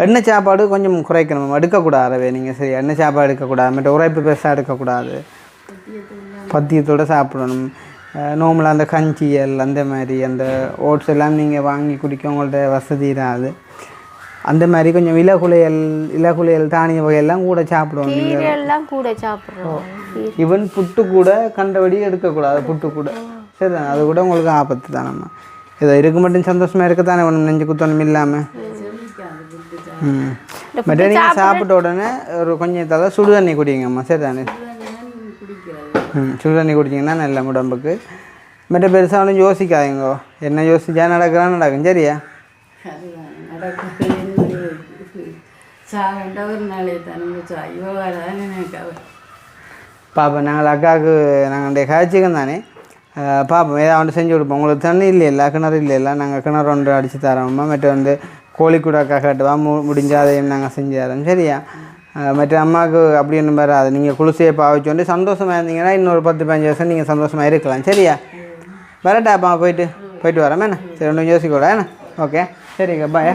எண்ணெய் சாப்பாடு கொஞ்சம் குறைக்கணும், எடுக்கக்கூடாது. நீங்கள் சரி எண்ணெய் சாப்பாடு எடுக்கக்கூடாது, மற்ற உரைப்பு பெருசாக எடுக்கக்கூடாது, பத்தியத்தோடு சாப்பிடணும். நார்மலாக அந்த கஞ்சியல் அந்த மாதிரி அந்த ஓட்ஸ் எல்லாம் நீங்கள் வாங்கி குடிக்க உங்கள்ட்ட வசதி இராது. அந்த மாதிரி கொஞ்சம் இலகுலையல் தானிய வகையெல்லாம் கூட சாப்பிடுவோம். எல்லாம் கூட சாப்பிட்றோம். ஈவன் புட்டு கூட கண்டபடி எடுக்கக்கூடாது. புட்டு கூட சரி, அது கூட உங்களுக்கு ஆபத்து தான். நம்ம ஏதோ இருக்க மட்டும் சந்தோஷமாக இருக்கத்தானே ஒன்றும் நெஞ்சு குத்தணும் இல்லாமல். மற்ற நீங்கள் சாப்பிட்ட உடனே ஒரு கொஞ்சம் தலை சுடு தண்ணி குடிங்கம்மா. சரி தானே? சுடு தண்ணி குடிச்சிங்கன்னா நல்ல உடம்புக்கு. மற்ற பெருசாக ஒன்றும் யோசிக்காதீங்கோ. என்ன யோசிச்சா நடக்கிறான்னு நடக்கும். சரியா? பாப்பா நாங்கள் அக்காவுக்கு நாங்கள் காய்ச்சிக்கம் தானே பார்ப்போம், ஏதாவது செஞ்சு கொடுப்போம். உங்களுக்கு தண்ணி இல்லைல்ல, கிணறு இல்லைல்ல, நாங்கள் கிணறு ஒன்று அடித்து தரோம்மா. மற்ற வந்து கோழிக்கூட அக்கா கட்டுவா முடிஞ்சால் அதையும் நாங்கள் செஞ்சு தரோம். சரியா? மற்ற அம்மாவுக்கு அப்படி ஒன்றும் வராது. நீங்கள் குளிசையை பாவிச்சு வந்து சந்தோஷமாக இருந்தீங்கன்னா இன்னொரு 10-15 வருஷம் நீங்கள் சந்தோஷமாக இருக்கலாம். சரியா? வரட்டாப்பா, போயிட்டு வரேன் என்ன? சரி, ஒன்றும் யோசிக்கூட என்ன? ஓகே, சரிக்கா, பாய்.